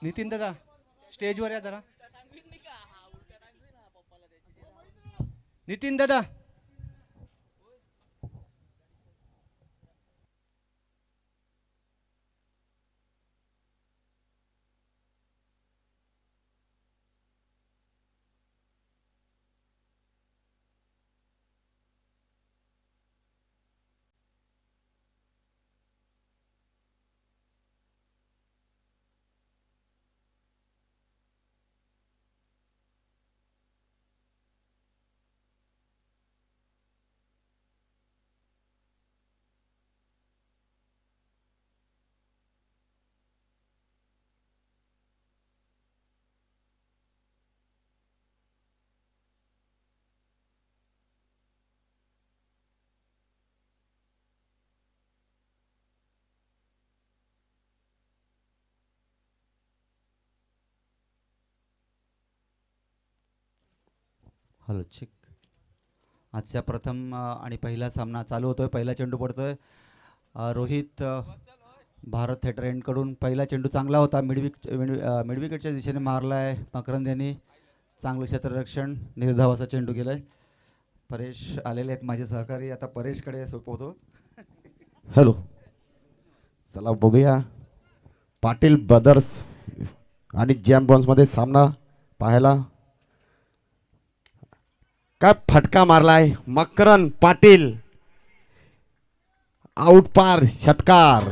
नितीन दादा स्टेजवर या जरा. नितीन दादा. हॅलो चिक. आजच्या प्रथम आणि पहिला सामना चालू होतोय. पहिला चेंडू पडतोय. रोहित भारत थिएटर एंडकडून पहिला चेंडू चांगला होता. मिडविकेटच्या दिशेने मारलाय मकरंद यांनी. चांगलं क्षेत्ररक्षण, निर्धाव असा चेंडू केलाय. परेश आलेले आहेत माझे सहकारी. आता परेशकडे सोपवतो. हॅलो, चला बघूया पाटील ब्रदर्स आणि जॅम बॉन्समध्ये सामना पाहायला. काय फटका मारलाय मकरंद पाटील. आउट पार षटकार.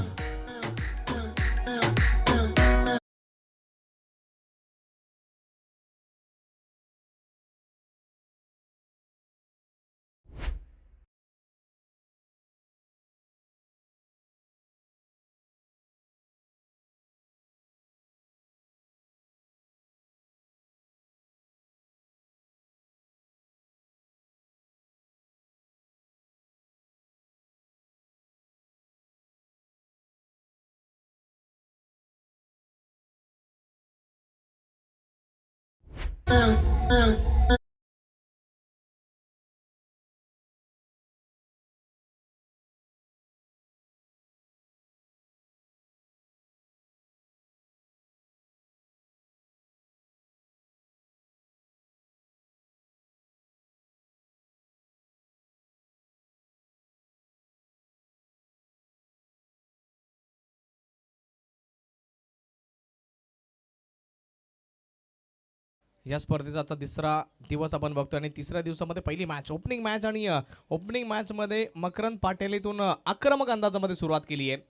या स्पर्धेचा आजचा तिसरा दिवस आपण बघतो आणि तिसऱ्या दिवसामध्ये पहिली मॅच ओपनिंग मॅच आणि ओपनिंग मॅचमध्ये मकरंद पाटील इथून आक्रमक अंदाजामध्ये सुरुवात केली आहे.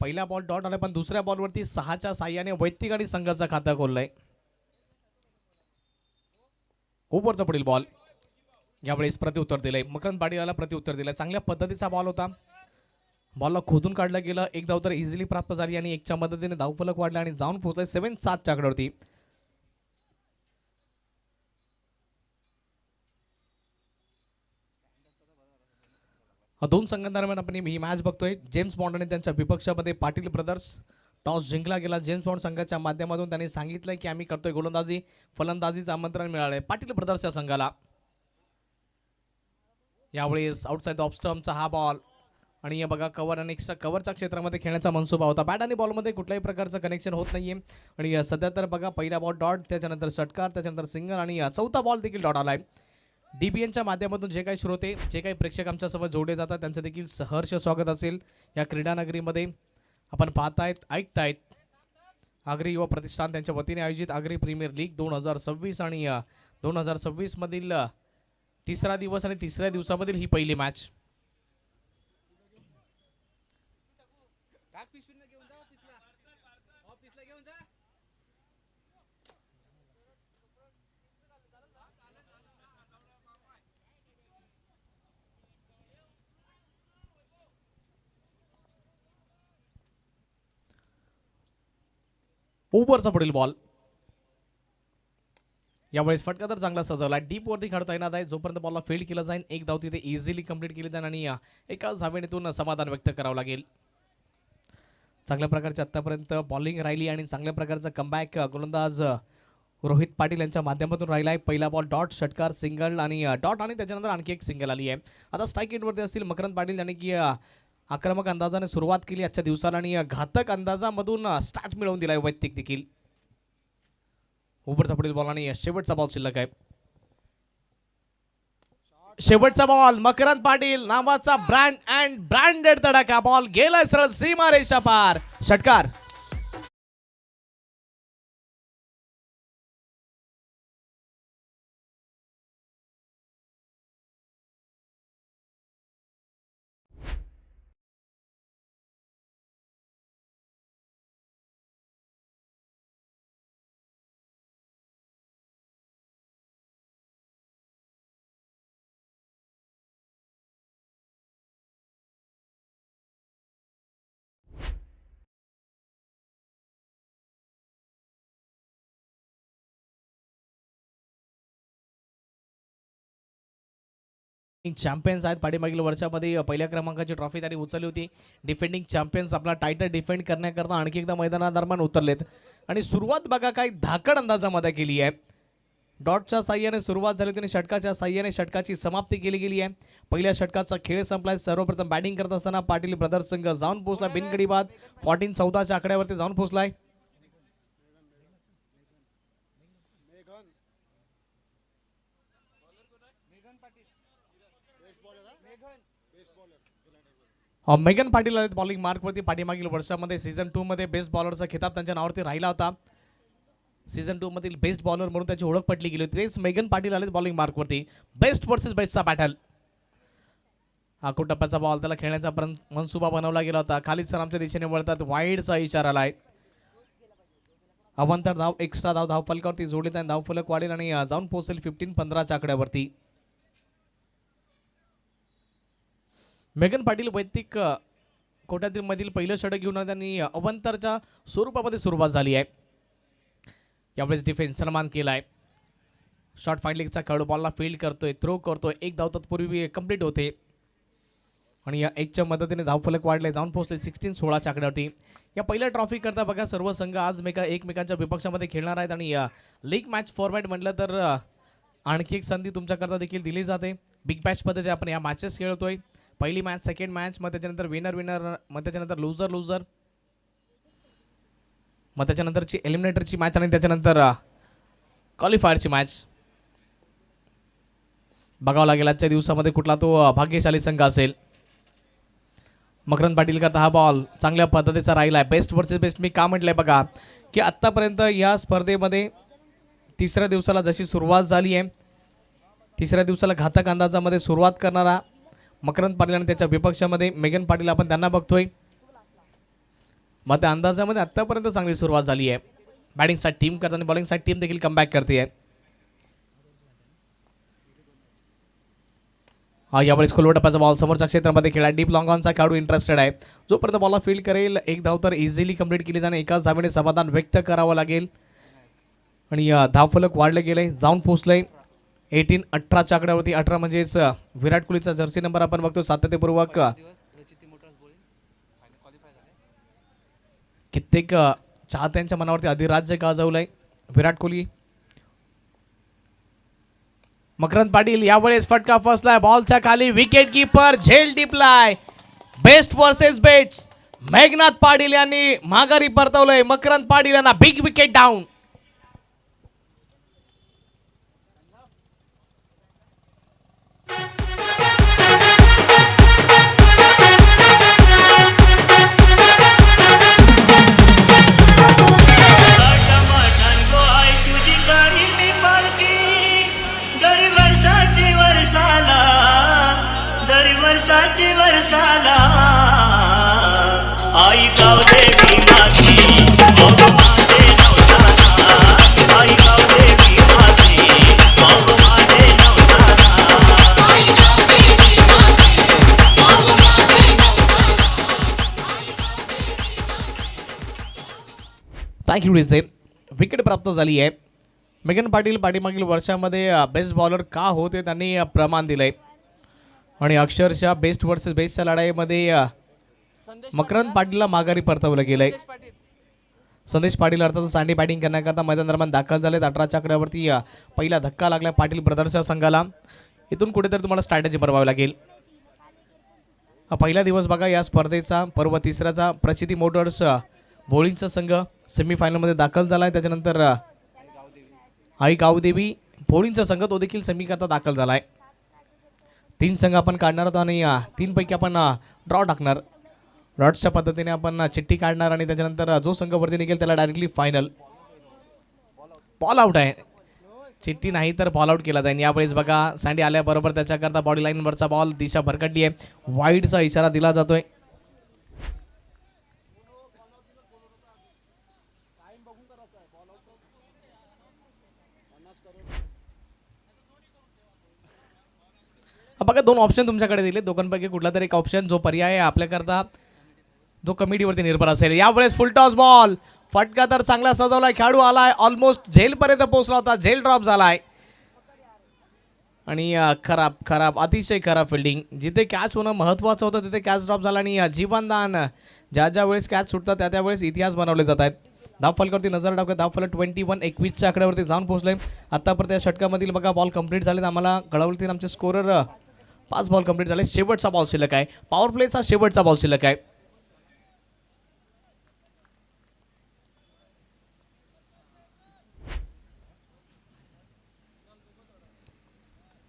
पहिला बॉल डॉट आला पण दुसऱ्या बॉलवरती 6च्या साह्याने वैयक्तिक आणि संघाचा खाता खोललाय. ओव्हरचा पुढील बॉल यावेळेस प्रत्युत्तर दिलंय. मकरंद पाटीलला प्रत्युत्तर दिलंय. चांगल्या पद्धतीचा बॉल होता. बॉलला खोदून काढलं गेलं. एक धाव तर इझिली प्राप्त झाली आणि एकच्या मदतीने धावफलक वाढला आणि जाऊन पोहोचलाय 7-7 आकड्यावरती. दोन संघांदरम्यान आपण ही मॅच बघतोय. जेम्स बॉन्ड आणि त्यांच्या विपक्षामध्ये पाटील ब्रदर्स. टॉस जिंकला गेला. जेम्स बॉन्ड संघाच्या माध्यमातून त्यांनी सांगितलंय की आम्ही करतोय गोलंदाजी, फलंदाजीचं आमंत्रण मिळालंय पाटील ब्रदर्सच्या संघाला. यावेळेस आउटसाइड ऑफ स्टंपचा हा बॉल आणि बघा कव्हर आणि एक्स्ट्रा कव्हरच्या क्षेत्रामध्ये खेळण्याचा मनसुबा होता. बॅट आणि बॉलमध्ये कुठल्याही प्रकारचं कनेक्शन होत नाहीये आणि सध्या तर बघा पहिला बॉल डॉट, त्याच्यानंतर षटकार, त्याच्यानंतर सिंगल आणि चौथा बॉल देखील डॉट आलाय. DBNच्या माध्यमातून जे काही श्रोते, जे काही प्रेक्षक आमच्यासोबत जोडले जातात त्यांचं देखील सहर्ष स्वागत असेल या क्रीडानगरीमध्ये. आपण पाहतायत, ऐकतायत आगरी युवा प्रतिष्ठान त्यांच्या वतीने आयोजित आगरी प्रीमियर लीग 2026 आणि 2026 मधील तिसरा दिवस आणि तिसऱ्या दिवसामधील ही पहिली मॅच. ओव्हरचा पुढील बॉल यावेळेस फटका तर चांगला सजवला. डीप वरती खेळता येणार आहे. जोपर्यंत बॉलला फील्ड केलं जाईल एक धाव तिथे इझिली कंप्लीट केली जाईल आणि एकाच धावेतून समाधान व्यक्त करावं लागेल. चांगल्या प्रकारचे आतापर्यंत बॉलिंग राहिली आणि चांगल्या प्रकारचा कमबॅक गोलंदाज रोहित पाटील यांच्या माध्यमातून राहिला आहे. पहिला बॉल डॉट, षटकार, सिंगल आणि डॉट आणि त्याच्यानंतर आणखी एक सिंगल आली आहे. आता स्ट्राईक एंडवरती असतील मकरंद पाटील यांनी की आक्रमक अंदाजाने सुरुवात केली आजच्या दिवसाला आणि घातक अंदाजामधून स्टार्ट मिळवून दिलाय वैयक्तिक देखील. उपरचा पुढील बॉल आणि शेवटचा बॉल शिल्लक आहे. शेवटचा बॉल मकरंद पाटील नावाचा ब्रँड अँड ब्रँडेड तडाखा. बॉल गेलाय सरळ सीमा रेषा पार. षटकार. चॅम्पियन्स आहेत. पाठीमागील वर्षामध्ये पहिल्या क्रमांकाची ट्रॉफी त्यांनी उचलली होती. डिफेंडिंग चॅम्पियन्स आपला टायटल डिफेंड करण्याकरता आणखी एकदा मैदानादरम्यान उतरलेत आणि सुरुवात बघा काही धाकड अंदाजामध्ये केली आहे. डॉटच्या साह्याने सुरुवात झाली होती आणि षटकाच्या साह्याने षटकाची समाप्ती केली गेली आहे. पहिल्या षटकाचा खेळ संपलाय. सर्वप्रथम बॅटिंग करत असताना पाटील ब्रदर्स संघ जाऊन पोहोचला बिनगडी बाद 14-14च्या आकड्यावरती जाऊन पोहोचलाय. मेगन पाटील आले बॉलिंग मार्कवरती. पाठीमागील वर्षामध्ये सीझन 2 मध्ये बेस्ट बॉलरचा खिताब त्यांच्या नावावरती राहिला होता. सीझन 2 मधील बेस्ट बॉलर म्हणून त्याची ओळख पटली गेली होती. तेच मेगन पाटील आले बॉलिंग मार्कवरती. बेस्ट वर्सेस बेस्टचा बॅटल. आखूड टप्प्याचा बॉल त्याला खेळण्याचा मनसुबा बनवला गेला होता. खालीद सलामच्या दिशेने वळतात. वाईडचा इशारा आलाय. अवांतर धाव एक्स्ट्रा धाव धावफलकावरती जोडले त्याने धावफलक वाढेल आणि जाऊन पोहोचेल 15-15च्या आकड्यावरती. मेगन पाटील वैयक्तिक कोट्यातील मधील पहिलं षटक घेऊन त्यांनी अवंतरच्या स्वरूपामध्ये सुरुवात झाली आहे. यावेळेस डिफेन्स सन्मान केलाय. शॉर्ट फाइंडिंगचा खेळाडू बॉलला फील्ड करतोय, थ्रो करतोय. एक धाव तत्पूर्वी कंप्लीट होते आणि या एकच्या मदतीने धावफलक वाढले. जाऊन पोहोचले 16-16च्या आकड्यावरती. या पहिल्या ट्रॉफी करता बघा सर्व संघ आज एकमेकांच्या विपक्षामध्ये खेळणार आहेत आणि लीग मॅच फॉर्मॅट म्हटलं तर आणखी एक संधी तुमच्याकरता देखील दिली जाते. बिग बॅच पद्धतीने आपण या मॅचेस खेळतोय. पहिली मॅच, सेकंड मॅच, मग त्याच्यानंतर विनर, मग त्याच्यानंतर लुझर, मग त्याच्यानंतरची एलिमिनेटरची मॅच आणि त्याच्यानंतर क्वालिफायरची मॅच. बघावं लागेल आजच्या दिवसामध्ये कुठला तो भाग्यशाली संघ असेल. मकरंद पाटील करता हा बॉल चांगल्या पद्धतीचा राहिला आहे. बेस्ट वर्सेस बेस्ट मी का म्हटलंय बघा की आत्तापर्यंत या स्पर्धेमध्ये तिसऱ्या दिवसाला जशी सुरुवात झाली आहे, तिसऱ्या दिवसाला घातक अंदाजामध्ये सुरुवात करणारा मकरंद पाटील आणि त्याच्या विपक्षामध्ये मेगन पाटील आपण त्यांना बघतोय. मग त्या अंदाजामध्ये आत्तापर्यंत चांगली सुरुवात झाली आहे. बॅटिंग साईड टीम करताना बॉलिंग साईड टीम देखील कमबॅक करते आहे. यावेळेस खोलवर टप्प्याचा बॉल समोरच्या क्षेत्रामध्ये खेळा. डीप लॉंग ऑनचा खेळाडू इंटरेस्टेड आहे. जोपर्यंत बॉलला फील्ड करेल एक धाव तर इझिली कंप्लीट केली जाणे. एकाच धावेने समाधान व्यक्त करावं लागेल आणि धावफलक वाढले गेले. जाऊन पोहोचलंय 18-18च्या आकड्यावरती. 18 म्हणजेच विराट कोहलीचा जर्सी नंबर आपण बघतो. सातत्यपूर्वक कित्येक चाहत्यांच्या मनावरती अधिराज्य गाजवलंय विराट कोहली. मकरंद पाटील यावेळेस फटका फसलाय. बॉलच्या खाली विकेट कीपर झेल टिपलाय. Best versus best Meghnath Patil यांनी माघारी परतवलंय. मकरंद पाटील यांना बिग विकेट डाऊन. थँक्यू रिजे. विकेट प्राप्त झाली आहे. मेगन पाटील पाठीमागील वर्षामध्ये बेस्ट बॉलर का होते त्यांनी प्रमाण दिलंय आणि अक्षरशः बेस्ट वर्सेस बेस्टच्या लढाईमध्ये मकरंद पाटीलला माघारी परतवलं गेलंय. संदेश पाटील अर्थात सँडी बॅटिंग करण्याकरता मैदान दरम्यान दाखल झालेत. 18च्या आकड्यावरती पहिला धक्का लागला पाटील ब्रदर्सच्या संघाला. इथून कुठेतरी तुम्हाला स्ट्रॅटेजी बनवावी लागेल. पहिला दिवस बघा या स्पर्धेचा पर्व तिसऱ्याचा. प्रचिती मोटर्स भोळींचा संघ सेमीफायनलमध्ये दाखल झाला आहे. त्याच्यानंतर आई गावदेवी पोळींचा संघ तो देखील सेमी करता दाखल झालाय. 3 संघ आपण काढणार आहोत आणि 3 पैकी आपण ड्रॉ टाकणार. ड्रॉट्सच्या पद्धतीने आपण चिठ्ठी काढणार आणि त्याच्यानंतर जो संघ वरती निघेल त्याला डायरेक्टली फायनल. बॉल आउट आहे, चिठ्ठी नाही तर बॉल आउट केला जाईल. यावेळेस बघा सँडी आल्याबरोबर त्याच्याकरता बॉडी लाईनवरचा बॉल दिशा भरकटली आहे. वाईडचा इशारा दिला जातोय. बघा 2 ऑप्शन तुमच्याकडे दिले, दोघांपैकी कुठला तरी एक ऑप्शन जो पर्याय आहे आपल्याकरता जो कमिटीवरती निर्भर असेल. यावेळेस फुल टॉस बॉल, फटका तर चांगला सजवलाय, खेळाडू आलाय, ऑलमोस्ट झेल पर्यंत पोहोचला होता, झेल ड्रॉप झालाय आणि खराब अतिशय खराब फिल्डिंग. जिथे कॅच होणं महत्वाचं होतं तिथे कॅच ड्रॉप झाला आणि जीवनदान ज्या वेळेस कॅच सुटतात त्या वेळेस इतिहास बनवले जात आहेत. धाव फलकावरती नजर टाकूया. धाव फलक 21-21च्या आकड्यावरती जाऊन पोहोचले. आतापर्यंत या षटकामधील बघा बॉल कंप्लीट झालेत. आम्हाला कळवले आमचे स्कोरर 5 बॉल कंप्लीट झाले. शेवटचा बॉल शिल्लक आहे, पॉवर प्लेचा शेवटचा बॉल शिल्लक आहे.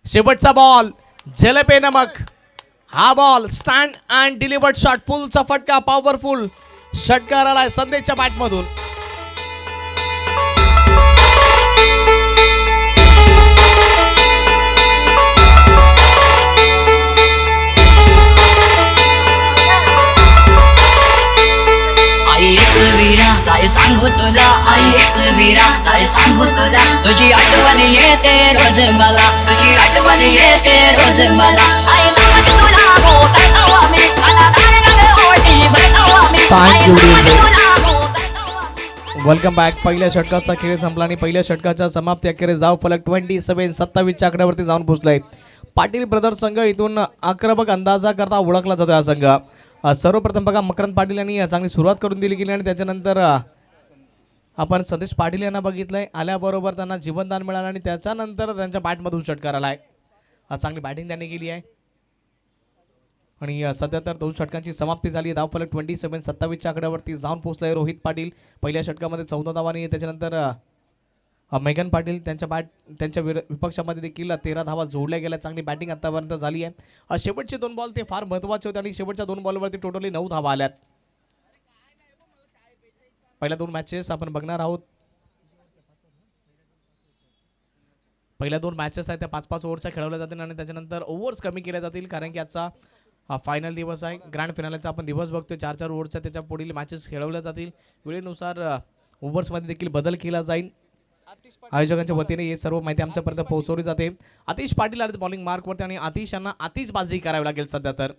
शेवटचा बॉल जलपे नमक, हा ball stand and delivered shot, पुलचा फटका, पॉवरफुल षटकार आलाय संदेशच्या बॅटमधून. वीरा काय सांगू तुला, आई वीरा काय सांगू तुला, तुझी आठवण येते रोज मला, तुझी आठवण येते रोज मला. आई नाम तुला हो करतावा मी, मला दार ओटी भरतावा मी. Welcome back. पहिल्या षटकाचा खेळ संपला आणि पहिल्या षटकाच्या समाप्ती अखेरीस धाव फलक 27-27च्या आकड्यावरती जाऊन पोहोचलाय. पाटील ब्रदर्स संघ इथून आक्रमक अंदाजा करता ओळखला जातो. हा संघ सर्वप्रथम बघा मकरंद पाटील यांनी चांगली सुरुवात करून दिली गेली आणि त्याच्यानंतर आपण सतीश पाटील यांना बघितलंय. आल्याबरोबर त्यांना जीवनदान मिळालं आणि त्याच्यानंतर त्यांच्या बॅटमधून षटकार आलाय. चांगली बॅटिंग त्यांनी केली आहे आणि सध्या तर 2 षटकांची समाप्ती झाली. धाव फलक 27-27च्या आकड्यावरती जाऊन पोहोचलाय. रोहित पाटील पहिल्या षटकामध्ये 14 धावा आणि त्याच्यानंतर मेघन पाटील त्यांच्या विपक्षामध्ये देखील 13 धावा जोडल्या गेल्या. चांगली बॅटिंग आतापर्यंत झाली आहे. शेवटचे 2 बॉल ते फार महत्त्वाचे होते आणि शेवटच्या 2 बॉलवरती टोटली 9 धावा आल्यात. पहिल्या 2 मॅचेस आपण बघणार आहोत. पहिल्या 2 मॅचेस आहेत त्या 5-5 ओव्हरच्या खेळवल्या जातील आणि त्याच्यानंतर ओव्हर्स कमी केल्या जातील कारण की आजचा फायनल दिवस आहे. ग्रँड फिनालेचा आपण दिवस बघतोय. 4-4 ओव्हरच्या त्याच्या पुढील मॅचेस खेळवल्या जातील. वेळेनुसार ओव्हर्समध्ये देखील बदल केला जाईल. आयोजकांच्या वतीने हे सर्व माहिती आमच्यापर्यंत पोहोचवली जाते. आतिश पाटील आले बॉलिंग मार्कवरती आणि आतिश यांना आतिशबाजी करावी लागेल. सध्या तर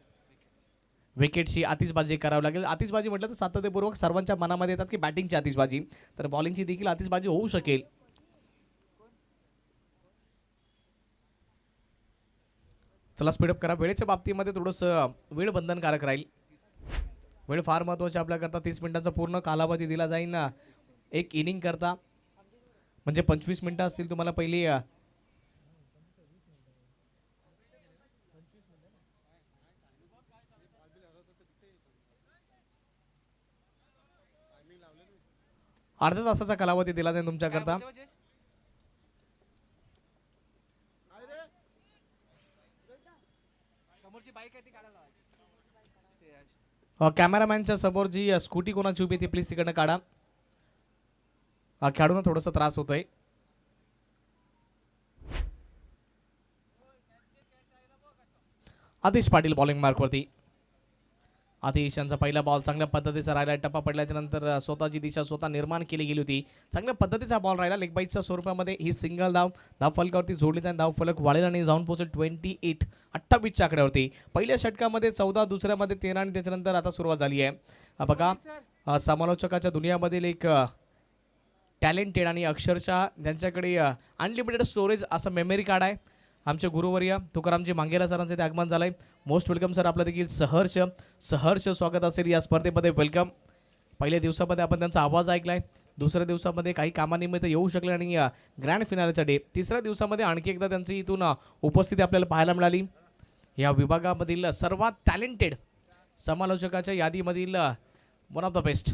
विकेटची आतिशबाजी करावी लागेल. आतिशबाजी म्हटलं तर सातत्यपूर्वक सर्वांच्या मनामध्ये येतात की बॅटिंगची आतिशबाजी, तर बॉलिंगची देखील आतिशबाजी होऊ शकेल. चला स्पीडअप करा. वेळेच्या बाबतीमध्ये थोडंसं वेळ बंधनकारक राहील. वेळ फार महत्त्वाची आपल्याकरता. 30 मिनिटांचा पूर्ण कालावधी दिला जाईल ना एक इनिंग करता, म्हणजे 25 मिनिटं असतील तुम्हाला पहिली. अर्ध्या तासाचा कालावधी दिला जाईल तुमच्याकरता. कॅमेरामॅनच्या समोर जी स्कूटी कोणाची उभी ती प्लीज तिकडनं काढा. खेळाडूंना थोडासा त्रास होतोय. आतिश पाटील बॉलिंग मार्कवरती. आतिश यांचा पहिला बॉल चांगल्या पद्धतीचा राहिला. टप्पा पडल्याच्या नंतर स्वतःची दिशा स्वतः निर्माण केली गेली होती. चांगल्या पद्धतीचा बॉल राहिला. लेग बाईटच्या स्वरूपामध्ये ही सिंगल धाव फलकावरती जोडली जाईल. धाव फलक वाढेल आणि जाऊन पोहोचेल 28-28च्या आकड्यावरती. पहिल्या षटकामध्ये 14, दुसऱ्यामध्ये 13 आणि त्याच्यानंतर आता सुरुवात झाली आहे. बघा समालोचकाच्या दुनियामधील एक टॅलेंटेड आणि अक्षरशः त्यांच्याकडे अनलिमिटेड स्टोरेज असं मेमरी कार्ड आहे. आमचे गुरुवर्य तुकारामजी मांगेरा सरांचे ते आगमन झालंय. Most welcome sir. आपलं देखील सहर्ष स्वागत असेल या स्पर्धेमध्ये. वेलकम. पहिल्या दिवसामध्ये आपण त्यांचा आवाज ऐकलाय. दुसऱ्या दिवसामध्ये काही कामानिमित्त येऊ शकले आणि ग्रँड फिनालेचा डे. तिसऱ्या दिवसामध्ये आणखी एकदा त्यांची इथून उपस्थिती आपल्याला पाहायला मिळाली. या विभागामधील सर्वात टॅलेंटेड समालोचकाच्या यादीमधील वन ऑफ द बेस्ट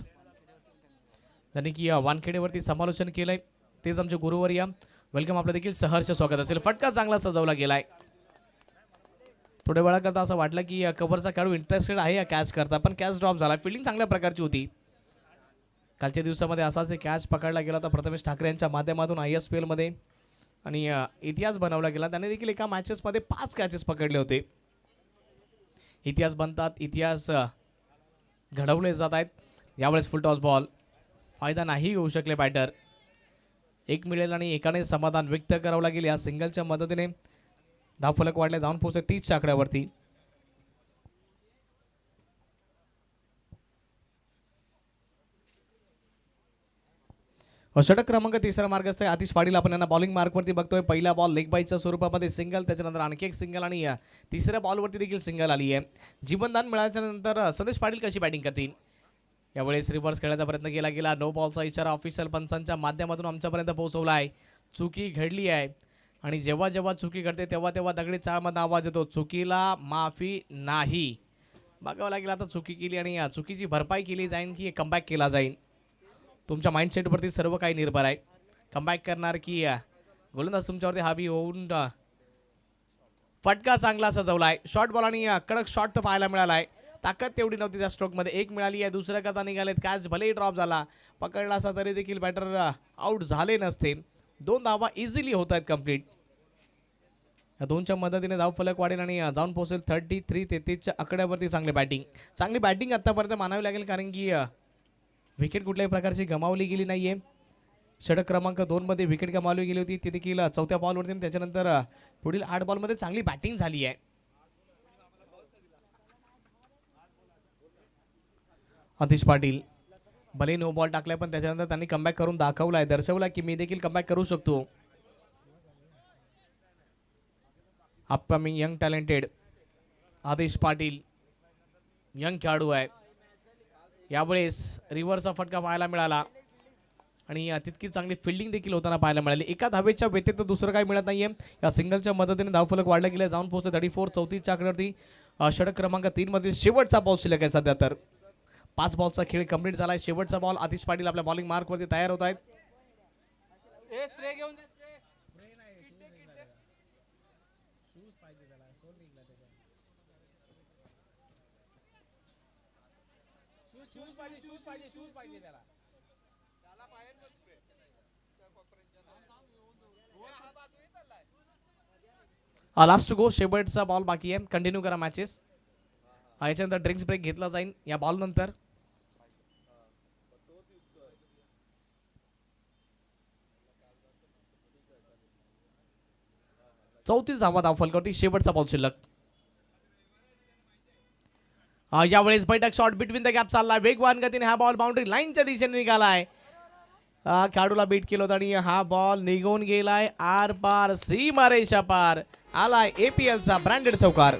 त्यांनी की वानखेडेवरती समालोचन केलंय. तेच आमचे गुरुवर्य वेलकम, आपलं देखील सहर्ष स्वागत असेल. फटका चांगला सजवला गेलाय. थोड्या वेळाकरता असं वाटलं की कव्हरचा खेळाडू इंटरेस्टेड आहे या कॅच करता, पण कॅच ड्रॉप झाला. फिल्डिंग चांगल्या प्रकारची होती. कालच्या दिवसामध्ये असाच एक कॅच पकडला गेला होता प्रथमेश ठाकरे यांच्या माध्यमातून ISPL मध्ये आणि इतिहास बनवला गेला. त्याने देखील एका मॅचेसमध्ये 5 कॅचेस पकडले होते. इतिहास बनतात, इतिहास घडवले जात आहेत. यावेळेस फुल टॉस बॉल, फायदा नाही होऊ शकले बॅटर. एक मिळेल आणि एकाने समाधान व्यक्त करावं लागेल. या सिंगलच्या मदतीने धावफलक वाढले, जाऊन पोहोचले 30च्या आकड्यावरती. षटक क्रमांक 3 मार्गस्थ आहे आतिश पाटील. आपण यांना बॉलिंग मार्कवरती बघतोय. पहिला बॉल लेग बाईच्या स्वरूपामध्ये सिंगल, त्याच्यानंतर आणखी एक सिंगल आणि तिसऱ्या बॉलवरती देखील सिंगल आली आहे. जीवनदान मिळाल्याच्या नंतर संदेश पाटील कशी बॅटिंग करतील. यावेळेस रिव्हर्स खेळायचा प्रयत्न केला गेला. नो बॉलचा इशारा ऑफिशियल पंचांच्या माध्यमातून आमच्यापर्यंत पोहोचवला आहे. चुकी घडली आहे आणि जेव्हा जेव्हा चुकी घडते तेव्हा तेव्हा दगडी चाळमध्ये आवाज येतो, चुकीला माफी नाही. बघावं लागेल आता चुकी केली आणि चुकीची भरपाई केली जाईल की कमबॅक केला जाईल. तुमच्या माइंडसेटवरती सर्व काही निर्भर आहे. कमबॅक करणार की गोलंदाज तुमच्यावरती हावी होऊन. फटका चांगला सजवला आहे. शॉर्ट बॉल आणि कडक शॉट तर पाहायला मिळाला आहे. ताकद तेवढी नव्हती त्या स्ट्रोकमध्ये. एक मिळाली आहे, दुसऱ्या करता निघालेत. कॅच भलेही ड्रॉप झाला, पकडला असा तरी देखील बॅटर आउट झाले नसते. 2 धावा इझिली होत आहेत कंप्लीट. या 2च्या मदतीने धावफलक वाढेल आणि जाऊन पोहोचेल 33-33च्या आकड्यावरती. चांगली बॅटिंग आतापर्यंत मानावी लागेल, कारण की विकेट कुठल्याही प्रकारची गमावली गेली नाहीये. षटक क्रमांक 2 मध्ये विकेट गमावली गेली होती, ती देखील 4थ्या बॉलवरती. त्याच्यानंतर पुढील 8 बॉलमध्ये चांगली बॅटिंग झाली आहे. आतिश पाटील भले नो बॉल टाकलाय, पण त्याच्यानंतर त्यांनी कमबॅक करून दाखवलाय, दर्शवला की मी देखील कमबॅक करू शकतो. Upcoming young talented Atish Patil young खेळाडू आहे. यावेळेस रिव्हर्सचा फटका पाहायला मिळाला आणि तितकी चांगली फिल्डिंग देखील होताना पाहायला मिळाली. एका धावेच्या व्यतिरिक्त दुसरं काही मिळत नाहीये. या सिंगलच्या मदतीने धावफलक वाढला गेला, जाऊन पोहोचले 34-34च्या आकड्यावरती. षटक क्रमांक 3 मध्ये शेवटचा बॉल शिल्लक आहे सध्या. तर 5 बॉलचा खेळ कंप्लीट झालाय. शेवटचा बॉल. आतिश पाटील आपल्या बॉलिंग मार्कवरती तयार होत आहेत. लास्ट गो, शेवटचा बॉल बाकी आहे. कंटिन्यू करा मॅचेस. याच्यानंतर ड्रिंक्स ब्रेक घेतला जाईल या बॉल नंतर. चौतीस धावा धावफलकावरती. शेवटचा बॉल शिल्लक. यावेळेस बैठक शॉट बिटवीन द गॅप चालला. वेगवान गतीने हा बॉल बाउंड्री लाईनच्या दिशेने निघालाय. खेळाडूला बीट केलं होतं आणि हा बॉल निघून गेलाय आर पार, सीमारेषा पार. आलाय APL चा ब्रँडेड चौकार.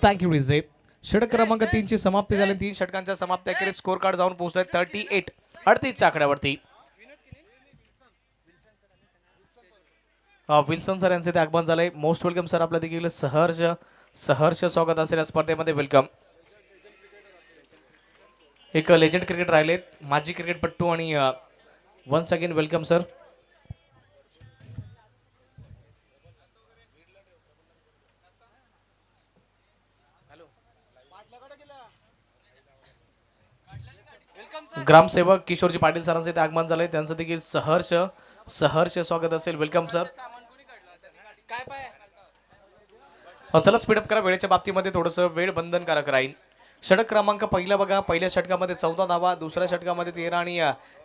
थँक्यू रिझे. षटक क्रमांक 3 ची समाप्ती झाली. 3 षटकांच्या समाप्तीअखेरीस स्कोर कार्ड जाऊन पोहोचलाय 38-38च्या आकड्यावरती. विल्सन सर यांचे ते आगमन झालंय. Most welcome sir. आपल्या देखील सहर्ष स्वागत असेल या स्पर्धेमध्ये. वेलकम. एक लेजंड क्रिकेट राहिलेत, माजी क्रिकेटपट्टू, आणि वन्स अगेन वेलकम सर. ग्रामसेवक किशोरजी पाटील सरांचे ते आगमन झालंय, त्यांचं देखील सहर्ष स्वागत असेल. Welcome sir. चला स्पीडअप करा, वेळेच्या बाबतीमध्ये थोडंसं वेळ बंधनकारक राहील. षटक क्रमांक पहिला बघा, पहिल्या षटकामध्ये 14 धावा, दुसऱ्या षटकामध्ये 13 आणि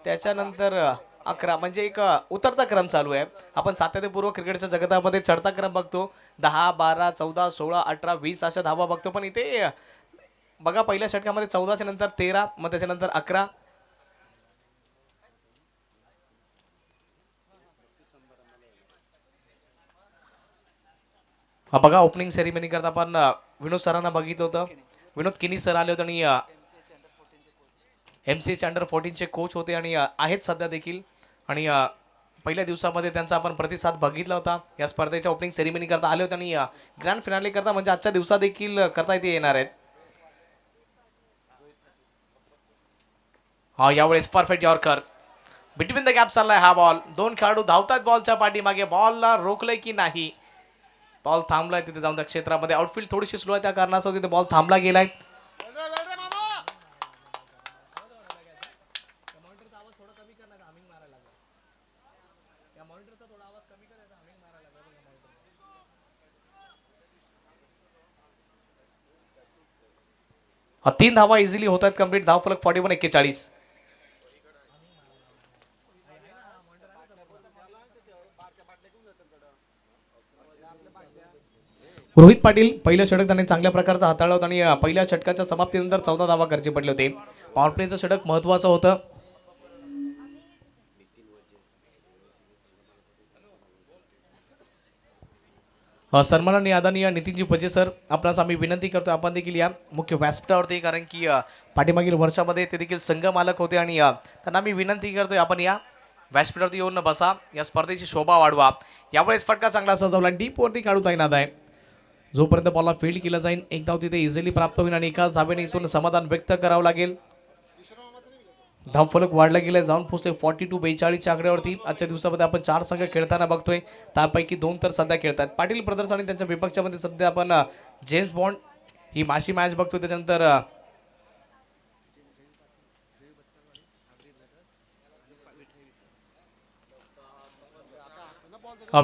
त्याच्यानंतर 11 म्हणजे एक उतरता क्रम चालू आहे. आपण सातत्यपूर्व क्रिकेटच्या जगतामध्ये चढता क्रम बघतो, 10, 12, 14, 16, 18, 20 अशा धावा बघतो. पण इथे बघा पहिल्या षटकामध्ये 14च्या नंतर 13, मग त्याच्यानंतर 11. बघा ओपनिंग सेरेमनी करता आपण विनोद सरांना बघितलं होतं. विनोद किनी सर आले होते आणि MCH अंडर 14चे कोच होते आणि आहेत सध्या देखील. आणि पहिल्या दिवसामध्ये त्यांचा आपण प्रतिसाद बघितला होता. या स्पर्धेच्या ओपनिंग सेरेमनी करता आले होते आणि ग्रँड फिनाले करता म्हणजे आजच्या दिवसात देखील करता इथे येणार आहेत. यावेळेस perfect yorker between the gap चाललाय हा बॉल. दोन खेळाडू धावतात बॉलच्या पाठीमागे. बॉलला रोखलंय की नाही, बॉल थांबलाय तिथे जाऊन त्या क्षेत्रामध्ये. आउटफील्ड थोडीशी स्लो आहे, त्या कारणास्तव तिथे बॉल थांबला गेलाय. तीन धावा इझिली होत आहेत कंप्लीट. धाव फलक 41-41. रोहित पाटील पहिलं षटक त्यांनी चांगल्या प्रकारचा हाताळला होता आणि पहिल्या षटकाच्या समाप्तीनंतर 14 धावा खर्ची पडले होते. पॉवर प्लेचं षटक महत्वाचं होतं. सन्माननीय आदरणीय नितीनजी पजे सर, आपणास आम्ही विनंती करतो आपण देखील या मुख्य व्यासपीठावरती, कारण की पाठीमागील वर्षामध्ये ते देखील संघ मालक होते आणि त्यांना आम्ही विनंती करतोय आपण या व्यासपीठावरती येऊन बसा, या स्पर्धेची शोभा वाढवा. यावेळेस फटका चांगला सजवला, डीप वरती काढू तैनात आहे. जोपर्यंत बॉलला फील्ड केला जाईल एक धाव तिथे इझिली प्राप्त होईल आणि एकाच धावेने इथून समाधान व्यक्त करावं लागेल. धाव फलक वाढला गेलाय, जाऊन पोहोचले 42-42 आकड्यावरती. आजच्या दिवसामध्ये आपण 4 संघ खेळताना बघतोय, त्यापैकी 2 तर सध्या खेळतात. पाटील ब्रदर्स आणि त्यांच्या विपक्षामध्ये सध्या आपण जेम्स बॉन्ड ही माशी मॅच बघतोय. त्याच्यानंतर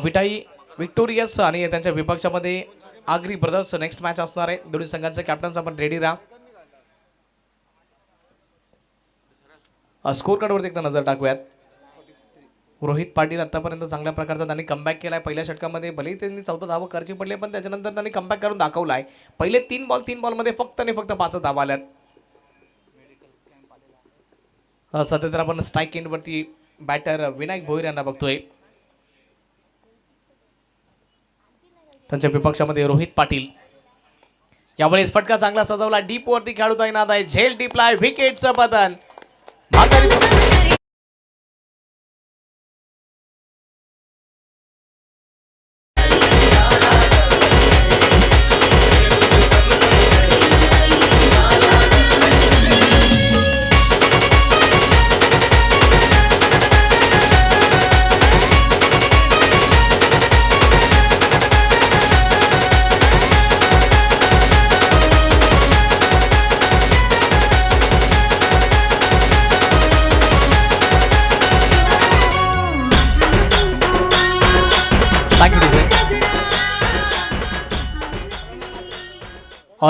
विटाई विक्टोरियस आणि त्यांच्या विपक्षामध्ये आग्री ब्रदर्स नेक्स्ट मॅच असणार आहे. दोन्ही संघांचे कॅप्टन्स आपण रेडी राहा. स्कोर कार्डवरती एकदा नजर टाकूयात. रोहित पाटील आतापर्यंत चांगल्या प्रकारचा त्यांनी कमबॅक केलाय. पहिल्या षटकामध्ये भलेही त्यांनी 14 धावा खर्ची पडले, पण त्याच्यानंतर त्यांनी कमबॅक करून दाखवलाय. पहिले 3 बॉलमध्ये फक्त 5 धावा आल्यात. सध्या तर आपण स्ट्राईक एंडवरती बॅटर विनायक भोईर यांना बघतोय. त्यांच्या विपक्षामध्ये रोहित पाटील. यावेळेस फटका चांगला सजवला, डीप वरती खेळू तैनात आहे. झेल टिपलाय, विकेटचं पतन.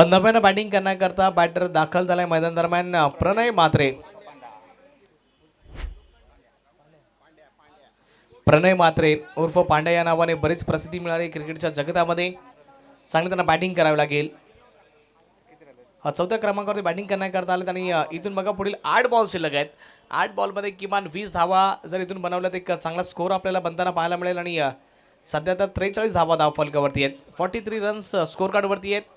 नव्यानं बॅटिंग करण्याकरता बॅटर दाखल झालाय मैदान दरम्यान प्रणय म्हात्रे. प्रणय म्हात्रे उर्फ पांड्या या नावाने बरीच प्रसिद्धी मिळाली क्रिकेटच्या जगतामध्ये. चांगली त्यांना बॅटिंग करावी लागेल. 4थ्या क्रमांकावरती बॅटिंग करण्याकरता आले आणि इथून बघा पुढील 8 बॉल शिल्लक आहेत. 8 बॉलमध्ये किमान 20 धावा जर इथून बनवल्या तर एक चांगला स्कोर आपल्याला बनताना पाहायला मिळेल. आणि सध्या तर 43 धावा धाव फलकावरती आहेत. 43 रन्स स्कोर कार्डवरती आहेत.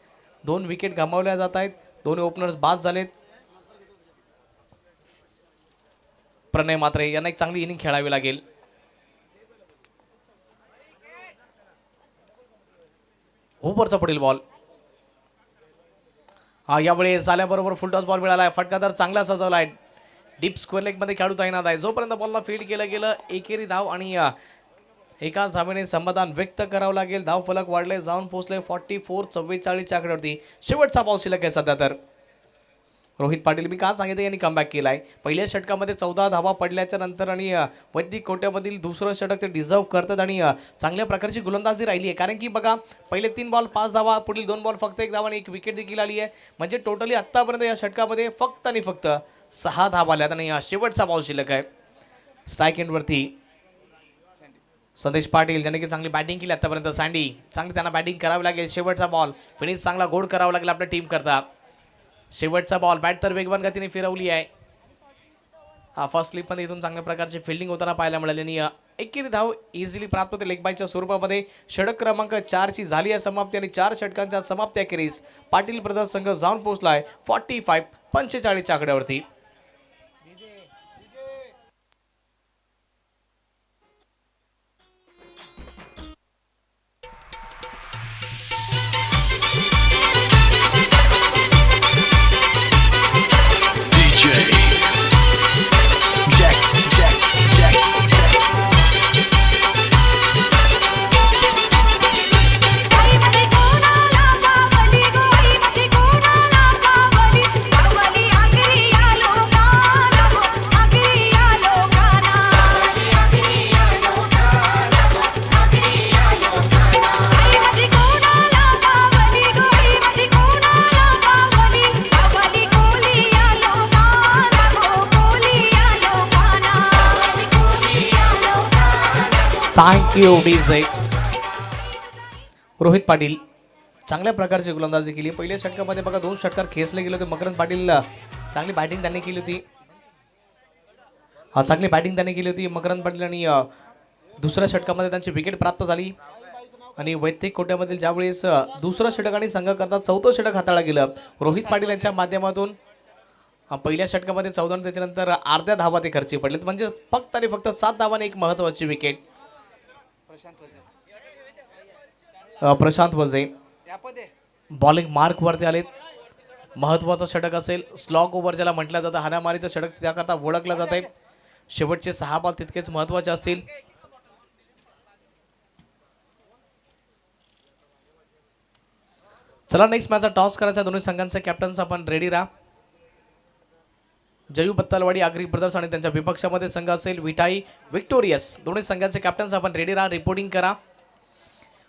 2 विकेट गमावल्या जात आहेत. 2 ओपनर्स बाद झालेत. प्रणय म्हात्रे यांना एक चांगली इनिंग खेळावी लागेल. ओव्हरचा पुढील बॉल यावेळी झाल्याबरोबर फुलटॉस बॉल मिळालाय. फटका तर चांगला सजवलाय, डीप स्क्वेअर लेग मध्ये खेळू तैनात आहे. जोपर्यंत बॉलला फील्ड केलं गेलं एकेरी धाव आणि एकाच धावेने समाधान व्यक्त करावं लागेल. धाव फलक वाढले, जाऊन पोहोचले 44-44 आकड्यावरती. शेवटचा बॉल शिल्लक आहे सध्या तर. रोहित पाटील मी का सांगितलं यांनी कमबॅक केला आहे. पहिल्या षटकामध्ये 14 धावा पडल्याच्या नंतर आणि वैदिक कोट्यामधील दुसरं षटक ते डिझर्व करतात आणि चांगल्या प्रकारची गोलंदाजी राहिली आहे. कारण की बघा पहिले 3 बॉल 5 धावा, पुढील 2 बॉल फक्त 1 धावा आणि 1 विकेट देखील आली आहे. म्हणजे टोटली आत्तापर्यंत या षटकामध्ये फक्त आणि फक्त 6 धावा आल्यात आणि शेवटचा बॉल शिल्लक आहे. स्ट्राईक एंडवरती संदेश पाटील ज्याने की चांगली बॅटिंग केली आतापर्यंत. सँडी चांगली त्यांना बॅटिंग करावी लागेल. शेवटचा बॉल फिनिश चांगला गोड करावा लागेल आपल्या टीम करता. शेवटचा बॉल बॅट तर वेगवान गतीने फिरवली आहे. हा फर्स्ट स्लिप पण इथून चांगल्या प्रकारची फिल्डिंग होताना पाहायला मिळाली आणि एकेरी धाव इझिली प्राप्त होते लेग बायच्या स्वरूपामध्ये. षटक क्रमांक 4 ची झाली आहे समाप्ती आणि 4 षटकांच्या समाप्ती अखेरीस पाटील ब्रदर्स संघ जाऊन पोहोचलाय 45-45 आकड्यावरती. Thank you DJ. रोहित पाटील चांगल्या प्रकारची गोलंदाजी केली. पहिल्या षटकामध्ये बघा 2 षटकार खेचले गेले होते. मकरंद पाटील चांगली बॅटिंग त्यांनी केली होती. चांगली बॅटिंग त्यांनी केली होती मकरंद पाटील आणि दुसऱ्या षटकामध्ये त्यांची विकेट प्राप्त झाली. आणि वैयक्तिक कोट्यामधील ज्यावेळेस दुसरं षटक आणि संघ करता 4थं षटक हाताळलं गेलं रोहित पाटील यांच्या माध्यमातून. पहिल्या षटकामध्ये 14 आणि त्याच्यानंतर अर्ध्या धावा ते खर्ची पडलेत. म्हणजे फक्त आणि फक्त 7 धावांनी एक महत्वाची विकेट. प्रशांत वजे बॉलिंग मार्क वरती आलेत. महत्वाचं षटक असेल. स्लॉग ओव्हर ज्याला म्हटलं जातं, हाणामारीचं षटक त्याकरता ओळखलं जात आहे. शेवटचे 6 बॉल तितकेच महत्वाचे असतील. चला नेक्स्ट मॅचचा टॉस करायचा. दोन्ही संघांचे कॅप्टन्स आपण रेडी राहा. जयू बत्तालवाडी आगरी ब्रदर्स आणि त्यांच्या विपक्षामध्ये संघ असेल विटाई विक्टोरियस. दोन्ही संघांचे कॅप्टन्स आपण रेडी राहा. रिपोर्टिंग करा.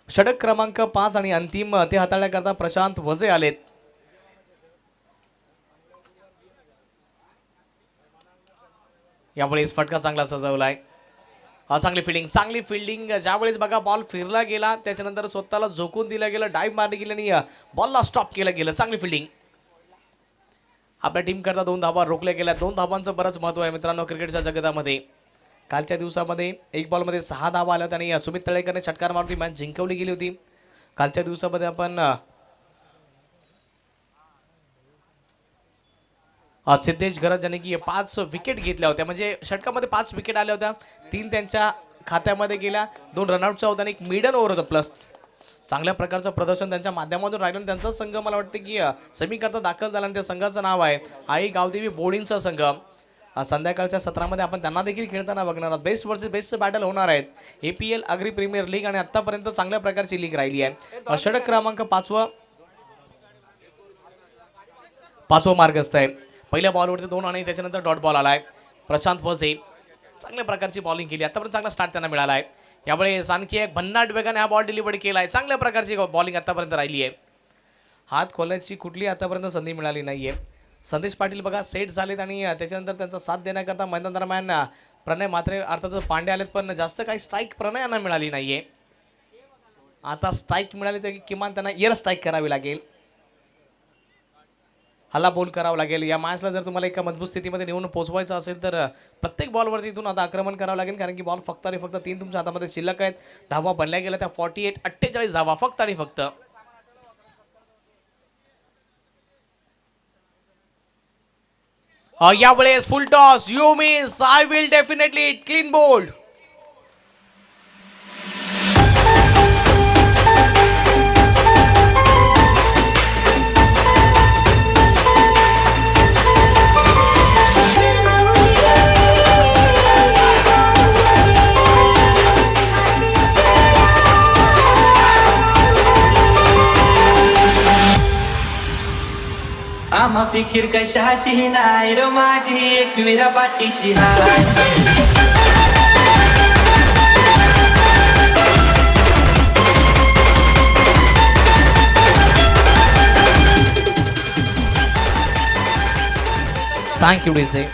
षटक क्रमांक 5 आणि अंतिम ते हाताळण्याकरता प्रशांत वजे आलेत. यावेळेस फटका चांगला सजवलाय. चांगली फिल्डिंग ज्यावेळेस बघा बॉल फिरला गेला त्याच्यानंतर स्वतःला झोकून दिला गेला, डाईव्ह मारली गेली आणि बॉलला स्टॉप केलं गेलं. चांगली फिल्डिंग. आपल्या टीम करता 2 धावा रोखल्या गेल्या. 2 धावांचं बरंच महत्व आहे मित्रांनो क्रिकेटच्या जगतामध्ये. कालच्या दिवसामध्ये 1 बॉलमध्ये 6 धावा आल्या होत्या आणि सुमित तळेकरने षटकार मारून ती मॅच जिंकवली गेली होती. कालच्या दिवसामध्ये आपण सिद्धेश गरज ज्याने की 5 विकेट घेतल्या होत्या. म्हणजे षटकामध्ये 5 विकेट आल्या होत्या. 3 त्यांच्या खात्यामध्ये गेल्या. 2 रनआउटच्या होत्या आणि 1 मिडन ओव्हर होतं प्लस. चांगल्या प्रकारचं प्रदर्शन त्यांच्या माध्यमातून राहिलं. त्यांचा संघ मला वाटतं की सेमी करता दाखल झाला आणि त्या संघाचं नाव आहे आई गावदेवी बोर्डिंगचा संघ. संध्याकाळच्या सत्रामध्ये आपण त्यांना देखील खेळताना बघणार आहोत. बेस्ट वर्सेस बेस्टचं बॅटल होणार आहेत. APL आगरी प्रीमियर लीग आणि आतापर्यंत चांगल्या प्रकारची लीग राहिली आहे. षटक क्रमांक 5वा मार्गस्थ आहे. पहिल्या बॉलवरती 2 आणि त्याच्यानंतर डॉट बॉल आलाय. प्रशांत वजे चांगल्या प्रकारची बॉलिंग केली. आतापर्यंत चांगला स्टार्ट त्यांना मिळाला आहे. यावेळेस आणखी एक भन्नाट वेगाने हा बॉल डिलिव्हर केला आहे. चांगल्या प्रकारची बॉलिंग आतापर्यंत राहिली आहे. हात खोलण्याची कुठली आतापर्यंत संधी मिळाली नाहीये. संदेश पाटील बघा सेट झालेत आणि त्याच्यानंतर त्यांचा साथ देण्याकरता मैदान दरम्यान प्रणय मात्रे अर्थातच पांडे आलेत. पण जास्त काही स्ट्राईक प्रणयांना मिळाली नाहीये. आता स्ट्राईक मिळाली तर किमान त्यांना एअर स्ट्राईक करावी लागेल. हल्ला बोल करावं लागेल. या मॅचला जर तुम्हाला एका मजबूत स्थितीमध्ये नेऊन पोहोचवायचं असेल तर प्रत्येक बॉलवरती इथून आता आक्रमण करावं लागेल. कारण की बॉल फक्त आणि फक्त 3 तुमच्या हातामध्ये शिल्लक आहेत. धावा बनल्या गेल्या त्या 48-48 धावा फक्त आणि फक्त. यावेळेस फुल toss. You means I will definitely clean bowled. I'm a फिकीर कशाची नाही र माझी एकविरा पाठीशी हाय थँक्यू डीजे.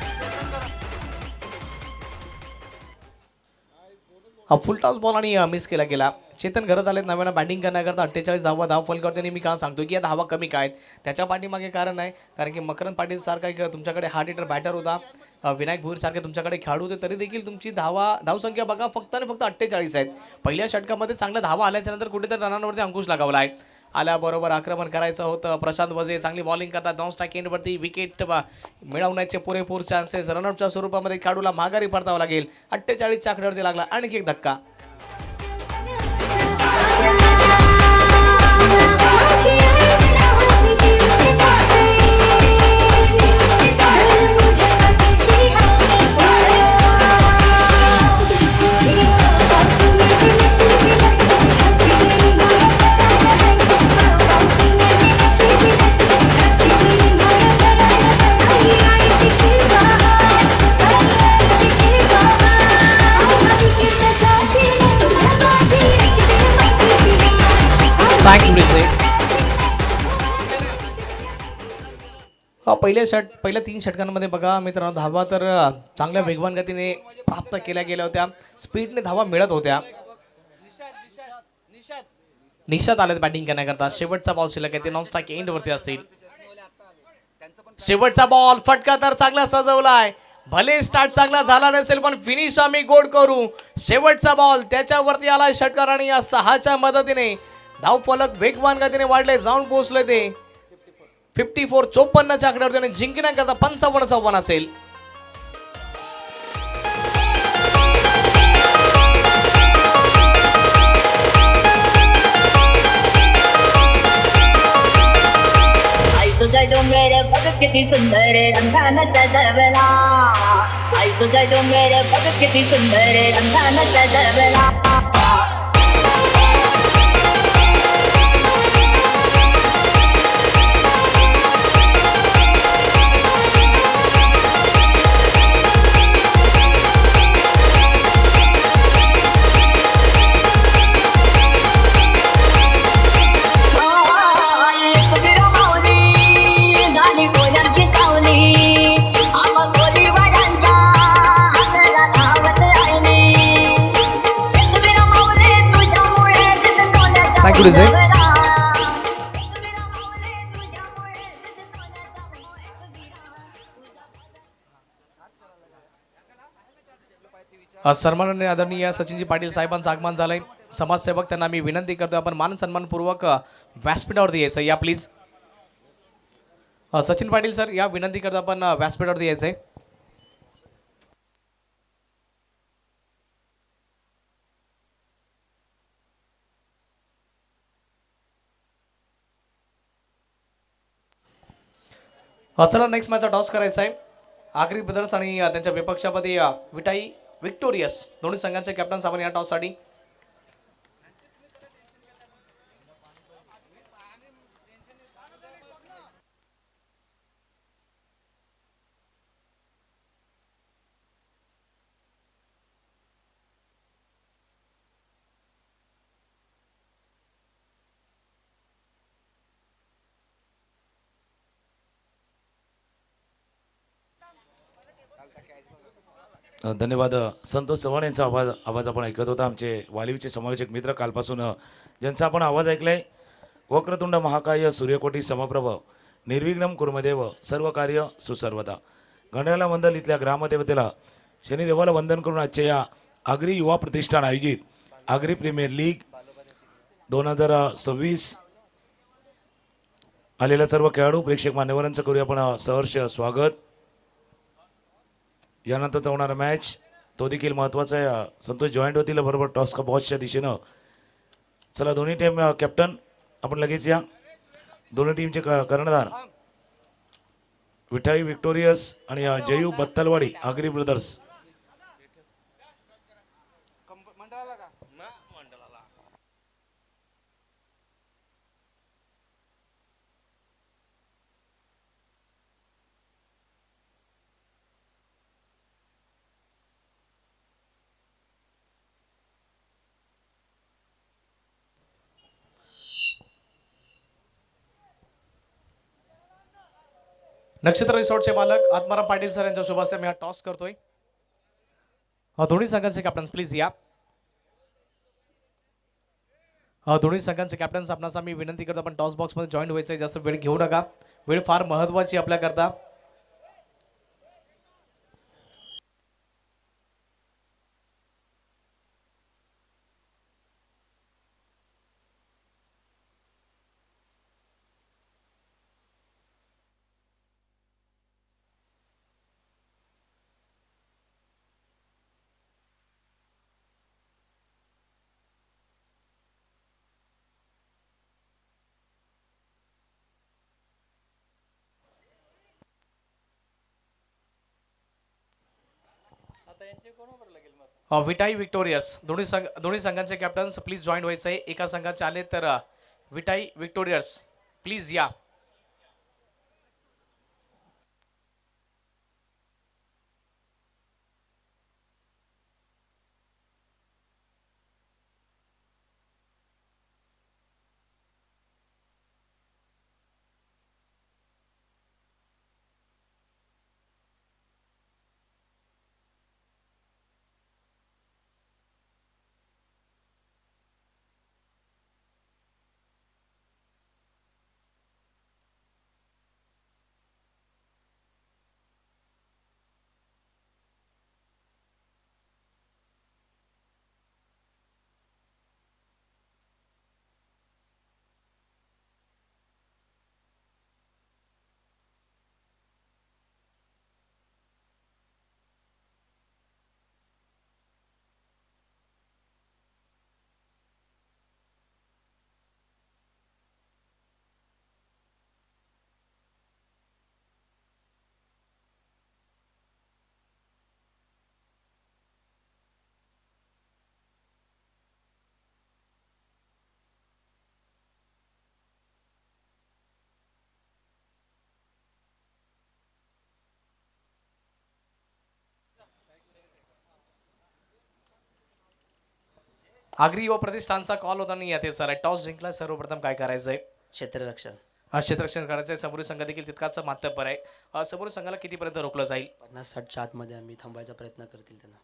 फुल टॉस बॉल आणि मिस केला गेला. चेतन घरात आलेत नव्यानं बॅटिंग करण्याकरता 48 धावा फल करते आणि मी का सांगतो की या धावा कमी काय आहेत त्याच्या पाठीमागे कारण आहे कारण की मकरंद पाटील सारखा एक तुमच्याकडे हार्ड हिटर बॅटर होता, विनायक भोईर सारखे तुमच्याकडे खेळाडू होते, तरी देखील तुमची धावसंख्या बघा फक्त आणि फक्त 48 आहेत. पहिल्या षटकामध्ये चांगल्या धावा आल्याच्यानंतर कुठेतरी रनांवरती अंकुश लगावला आहे. आल्याबरोबर आक्रमण करायचं होतं. प्रशांत वजे चांगली बॉलिंग करतात. डाऊन स्ट्राईक एंडवरती विकेट मिळवण्याचे पुरेपूर चान्सेस. रनआउटच्या स्वरूपामध्ये खेळाडूला माघारी परतावं लागेल. 48च्या आकड्यावरती लागला आणखी एक धक्का. पहिल्या 3 षटकांमध्ये बघा मित्रांनो धावा तर चांगल्या वेगवान गतीने प्राप्त केल्या गेल्या होत्या. स्पीडने धावा मिळत होत्या. निशात आलेत बॅटिंग करण्याकरता. शेवटचा बॉल शिल्लक आहे ते नॉन स्ट्राईक एंड वरती असतील. शेवटचा बॉल फटका तर चांगला सजवलाय. भले स्टार्ट चांगला झाला नसेल पण फिनिश आम्ही गोड करू. शेवटचा बॉल त्याच्यावरती आलाय षटकार आणि या 6च्या मदतीने धावफलक वेगवान गतीने वाढले जाऊन पोहोचले ते 54 54च्या आकड्यावरती आणि जिंकण्याकरता 55-54 असेल. आई तुझा डोंगर बघ किती सुंदर रंगानं सजवला. आई तुझा डोंगर बघ किती सुंदर रंगानं सजवला. Thank you DJ. सन्माननीय आदरणीय सचिनजी पाटील साहेबांचं आगमन झालंय. समाजसेवक त्यांना मी विनंती करतोय आपण मान सन्मानपूर्वक व्यासपीठावरती यायचं या प्लीज. सचिन पाटील सर या विनंती करतो आपण व्यासपीठावरती यायचंय. चला नेक्स्ट मॅचचा टॉस करायचा आहे. आगरी ब्रदर्स आणि त्यांच्या विपक्षामध्ये विटाई विक्टोरियस दोन्ही संघांचे कॅप्टन आपण या टॉससाठी. धन्यवाद. संतोष चव्हाण यांचा आवाज आपण ऐकत होता. आमचे वालीवचे समालोचक मित्र कालपासून ज्यांचा आपण आवाज ऐकलाय. वक्रतुंड महाकाय सूर्यकोटी समप्रभ निर्विघ्नम कुर्मदेव सर्व कार्य सुसर्वदा. गण्याला वंदल इथल्या ग्रामदेवतेला शनिदेवाला वंदन करून आजच्या या आगरी युवा प्रतिष्ठान आयोजित आगरी प्रीमियर लीग 2026 आलेल्या सर्व खेळाडू प्रेक्षक मान्यवरांचं करूया आपण सहर्ष स्वागत. यानंतरचा होणारा मॅच तो देखील महत्त्वाचा आहे. संतोष जॉईंट होतील बरोबर टॉस का बॉसच्या दिशेनं. चला दोन्ही टीम कॅप्टन आपण लगेच या. दोन्ही टीमचे कर्णधार विठाई विक्टोरियस आणि जयू बत्तलवाडी आगरी ब्रदर्स. नक्षत्र रिसॉर्टचे मालक आत्माराम पाटील सर यांच्या शुभ हस्ते मी हा टॉस करतोय. दोन्ही संघांचे कॅप्टन्स प्लीज या. दोन्ही संघांचे कॅप्टन्स आपणास आम्ही विनंती करतो आपण टॉस बॉक्समध्ये जॉईन व्हायचं. जास्त वेळ घेऊ नका, वेळ फार महत्वाची आपल्याकरता. विटाई विक्टोरियस दोन्ही संघांचे कॅप्टन्स प्लीज जॉईन व्हायचं आहे. एका संघाचे आले तर विटाई विक्टोरियस प्लीज या. आगरी व प्रतिष्ठानचा कॉल होता नाही येते सर. टॉस जिंकला, सर्वप्रथम काय करायचंय? क्षेत्ररक्षण क्षेत्ररक्षण करायचंय. समोरील संघ देखील तितकाच मातब्बर आहे. समोरील संघाला कितीपर्यंत रोखलं जाईल? 50-60च्या आतमध्ये आम्ही थांबायचा प्रयत्न करतील त्यांना.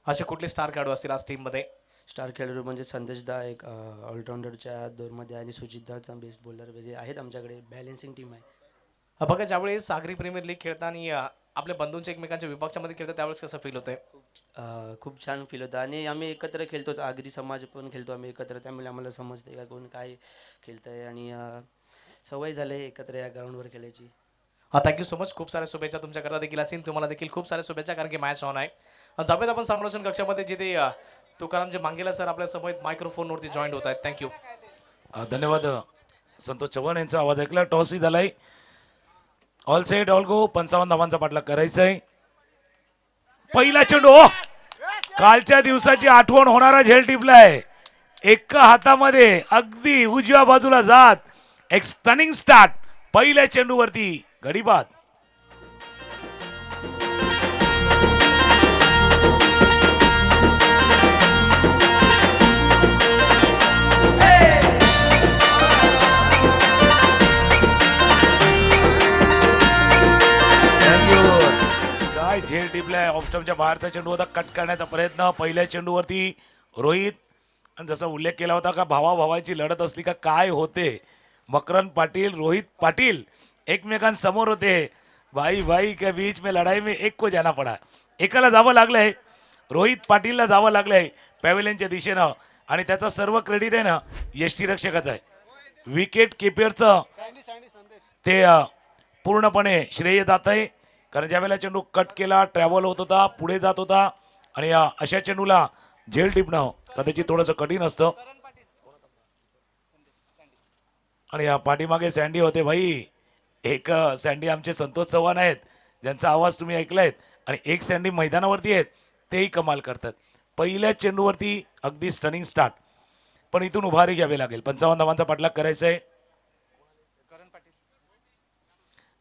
असे कुठले स्टार खेळाडू असतील आज टीममध्ये? स्टार खेळाडू म्हणजे संदेशदा एक ऑलराऊंडरच्या दोरमध्ये आणि सुजितदाचा बेस्ट बॉलर वगैरे आहेत आमच्याकडे. बॅलेन्सिंग टीम आहे. बघा, ज्यावेळेस सागरी प्रीमियर लीग खेळताना आपल्या बंधूंच्या एकमेकांच्या विभागामध्ये खेळतात त्यावेळेस कसं फील होतंय? खूप छान फील होतं आणि आम्ही एकत्र खेळतोच. आगरी समाज पण खेळतो आम्ही एकत्र, त्यामुळे आम्हाला समजते का कोण काय खेळतंय आणि सवय झाली एकत्र या ग्राउंडवर खेळायची. Thank you so much. खूप साऱ्या शुभेच्छा तुमच्याकरता देखील असतील. तुम्हाला देखील खूप साऱ्या शुभेच्छा, कारण की मॅच ऑन आहे. जाऊयात आपण समालोचन कक्षामध्ये, जिथे तुकाराम जे मांगेला सर आपल्या समोर मायक्रोफोनवरती जॉईन होत आहेत. थँक्यू. धन्यवाद. संतोष चव्हाण यांचा आवाज ऐकला. टॉसही झालाय. All set all go. 55 धावांचा पाठलाग करायचा आहे. पहिला चेंडू, कालच्या दिवसाची आठवण होणारा झेल टिपलाय. एका हातामध्ये अगदी उजव्या बाजूला जात एक स्टनिंग स्टार्ट. पहिल्या चेंडूवरती गडीबाद. काय झेल टिपलाय. ऑफस्टमच्या बाहेरचा चेंडू होता, कट करण्याचा प्रयत्न. पहिल्या चेंडूवरती रोहित, आणि जसा उल्लेख केला होता का भावाभावाची लढत असली का काय होते. मकरन पाटील, रोहित पाटील एकमेकांसमोर होते. भाई भाई के बीच में लढाई में एक को जाना पडा. एकाला जावं लागलंय, रोहित पाटीलला जावं लागलंय पॅव्हेलियनच्या दिशेनं, आणि त्याचा सर्व क्रेडिट आहे ना यष्टीरक्षकाचा आहे. विकेट किपरचं ते पूर्णपणे श्रेय जात आहे. कारण ज्यावेळेला चेंडू कट केला, ट्रॅव्हल होत होता, पुढे जात होता, आणि अशा चेंडूला झेल टिपणं कदाचित थोडंसं कठीण असतं. आणि या पाठीमागे सँडी होते भाई. एक सँडी आमचे संतोष चव्हाण आहेत, ज्यांचा आवाज तुम्ही ऐकलायत, आणि एक सँडी मैदानावरती आहेत, तेही कमाल करतात. पहिल्या चेंडूवरती अगदी स्टनिंग स्टार्ट, पण इथून उभारी घ्यावी लागेल. 55 धावांचा पाठलाग करायचा आहे.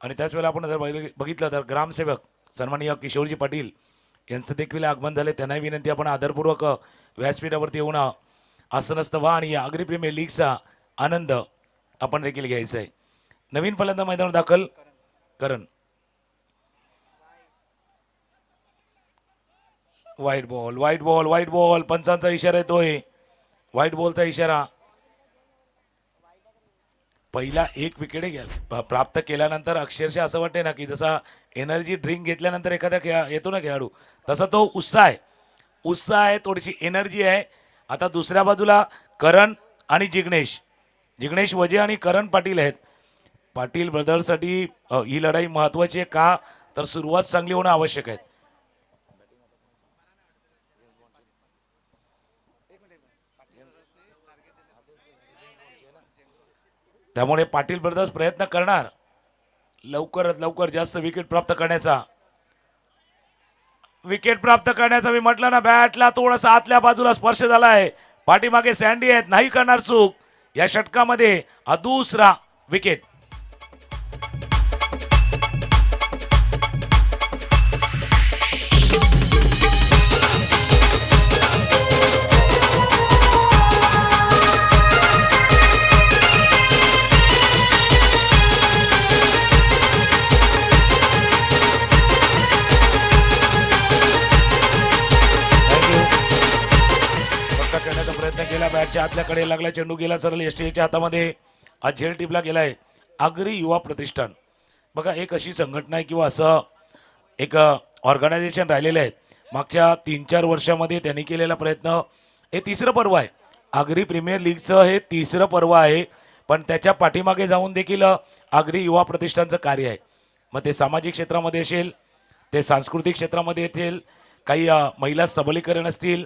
आणि त्याच वेळेला आपण जर बघितलं तर ग्रामसेवक सन्माननीय किशोरजी पाटील यांचं देखील आगमन झाले. त्यांनाही विनंती, आपण आदरपूर्वक व्यासपीठावरती येऊन आसनस्थ व्हा आणि या आगरी प्रीमियर लीगचा आनंद आपण देखील घ्यायचा आहे. नवीन फलंदाज मैदानावर दाखल Karan. White ball white ball white ball. पंचांचा इशारा येतोय, व्हाईट बॉलचा इशारा. पहिला एक विकेट प्राप्त केल्यानंतर अक्षरशः असं वाटते ना की जसा एनर्जी ड्रिंक घेतल्यानंतर एखादा येतो ना खेळाडू, तसा तो उत्साह आहे, थोडीशी एनर्जी आहे. आता दुसऱ्या बाजूला करण आणि जिग्नेश वजे आणि करण पाटील आहेत. पाटील ब्रदर्ससाठी ही लढाई महत्वाची आहे का, तर सुरुवात चांगली होणं आवश्यक आहे. त्यामुळे पाटील ब्रदर्स प्रयत्न करणार लवकरात लवकर जास्त विकेट प्राप्त करण्याचा. मी म्हटलं ना, बॅटला थोडासा आतल्या बाजूला स्पर्श झालाय. पाठीमागे सँडी आहेत, नाही करणार चूक. या षटकामध्ये हा दुसरा विकेट. करण्याचा प्रयत्न केला, बॅटच्या आतल्याकडे लागला, चेंडू गेला सरळ एसटीच्या हातामध्ये. आज झेल टिपला गेलाय. आगरी युवा प्रतिष्ठान बघा, एक अशी संघटना आहे किंवा असं एक ऑर्गनायझेशन राहिलेलं आहे. मागच्या 3-4 वर्षामध्ये त्यांनी केलेला प्रयत्न, हे तिसरं पर्व आहे. आगरी प्रीमियर लीगचं हे तिसरं पर्व आहे. पण त्याच्या पाठीमागे जाऊन देखील आगरी युवा प्रतिष्ठानचं कार्य आहे. मग ते सामाजिक क्षेत्रामध्ये असेल, ते सांस्कृतिक क्षेत्रामध्ये असेल, काही महिला सबलीकरण असतील,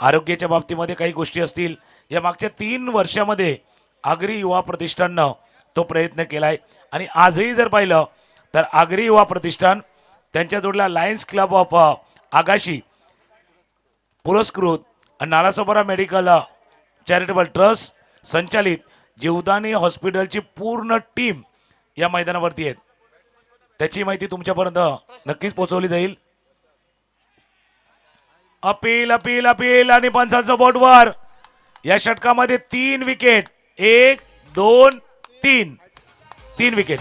आरोग्याच्या बाबतीमध्ये काही गोष्टी असतील. या मागच्या 3 वर्षामध्ये आगरी युवा प्रतिष्ठाननं तो प्रयत्न केलाय. आणि आजही जर पाहिलं तर आगरी युवा प्रतिष्ठान त्यांच्या जोडला लायन्स क्लब ऑफ आगाशी पुरस्कृत नालासोपारा मेडिकल चॅरिटेबल ट्रस्ट संचालित जीवदानी हॉस्पिटलची पूर्ण टीम या मैदानावरती आहेत. त्याची माहिती तुमच्यापर्यंत नक्कीच पोहोचवली जाईल. अपील अपील अपील आणि पंचांचं बोटवर. या षटकामध्ये 3 wicket, 1 2 3 wicket.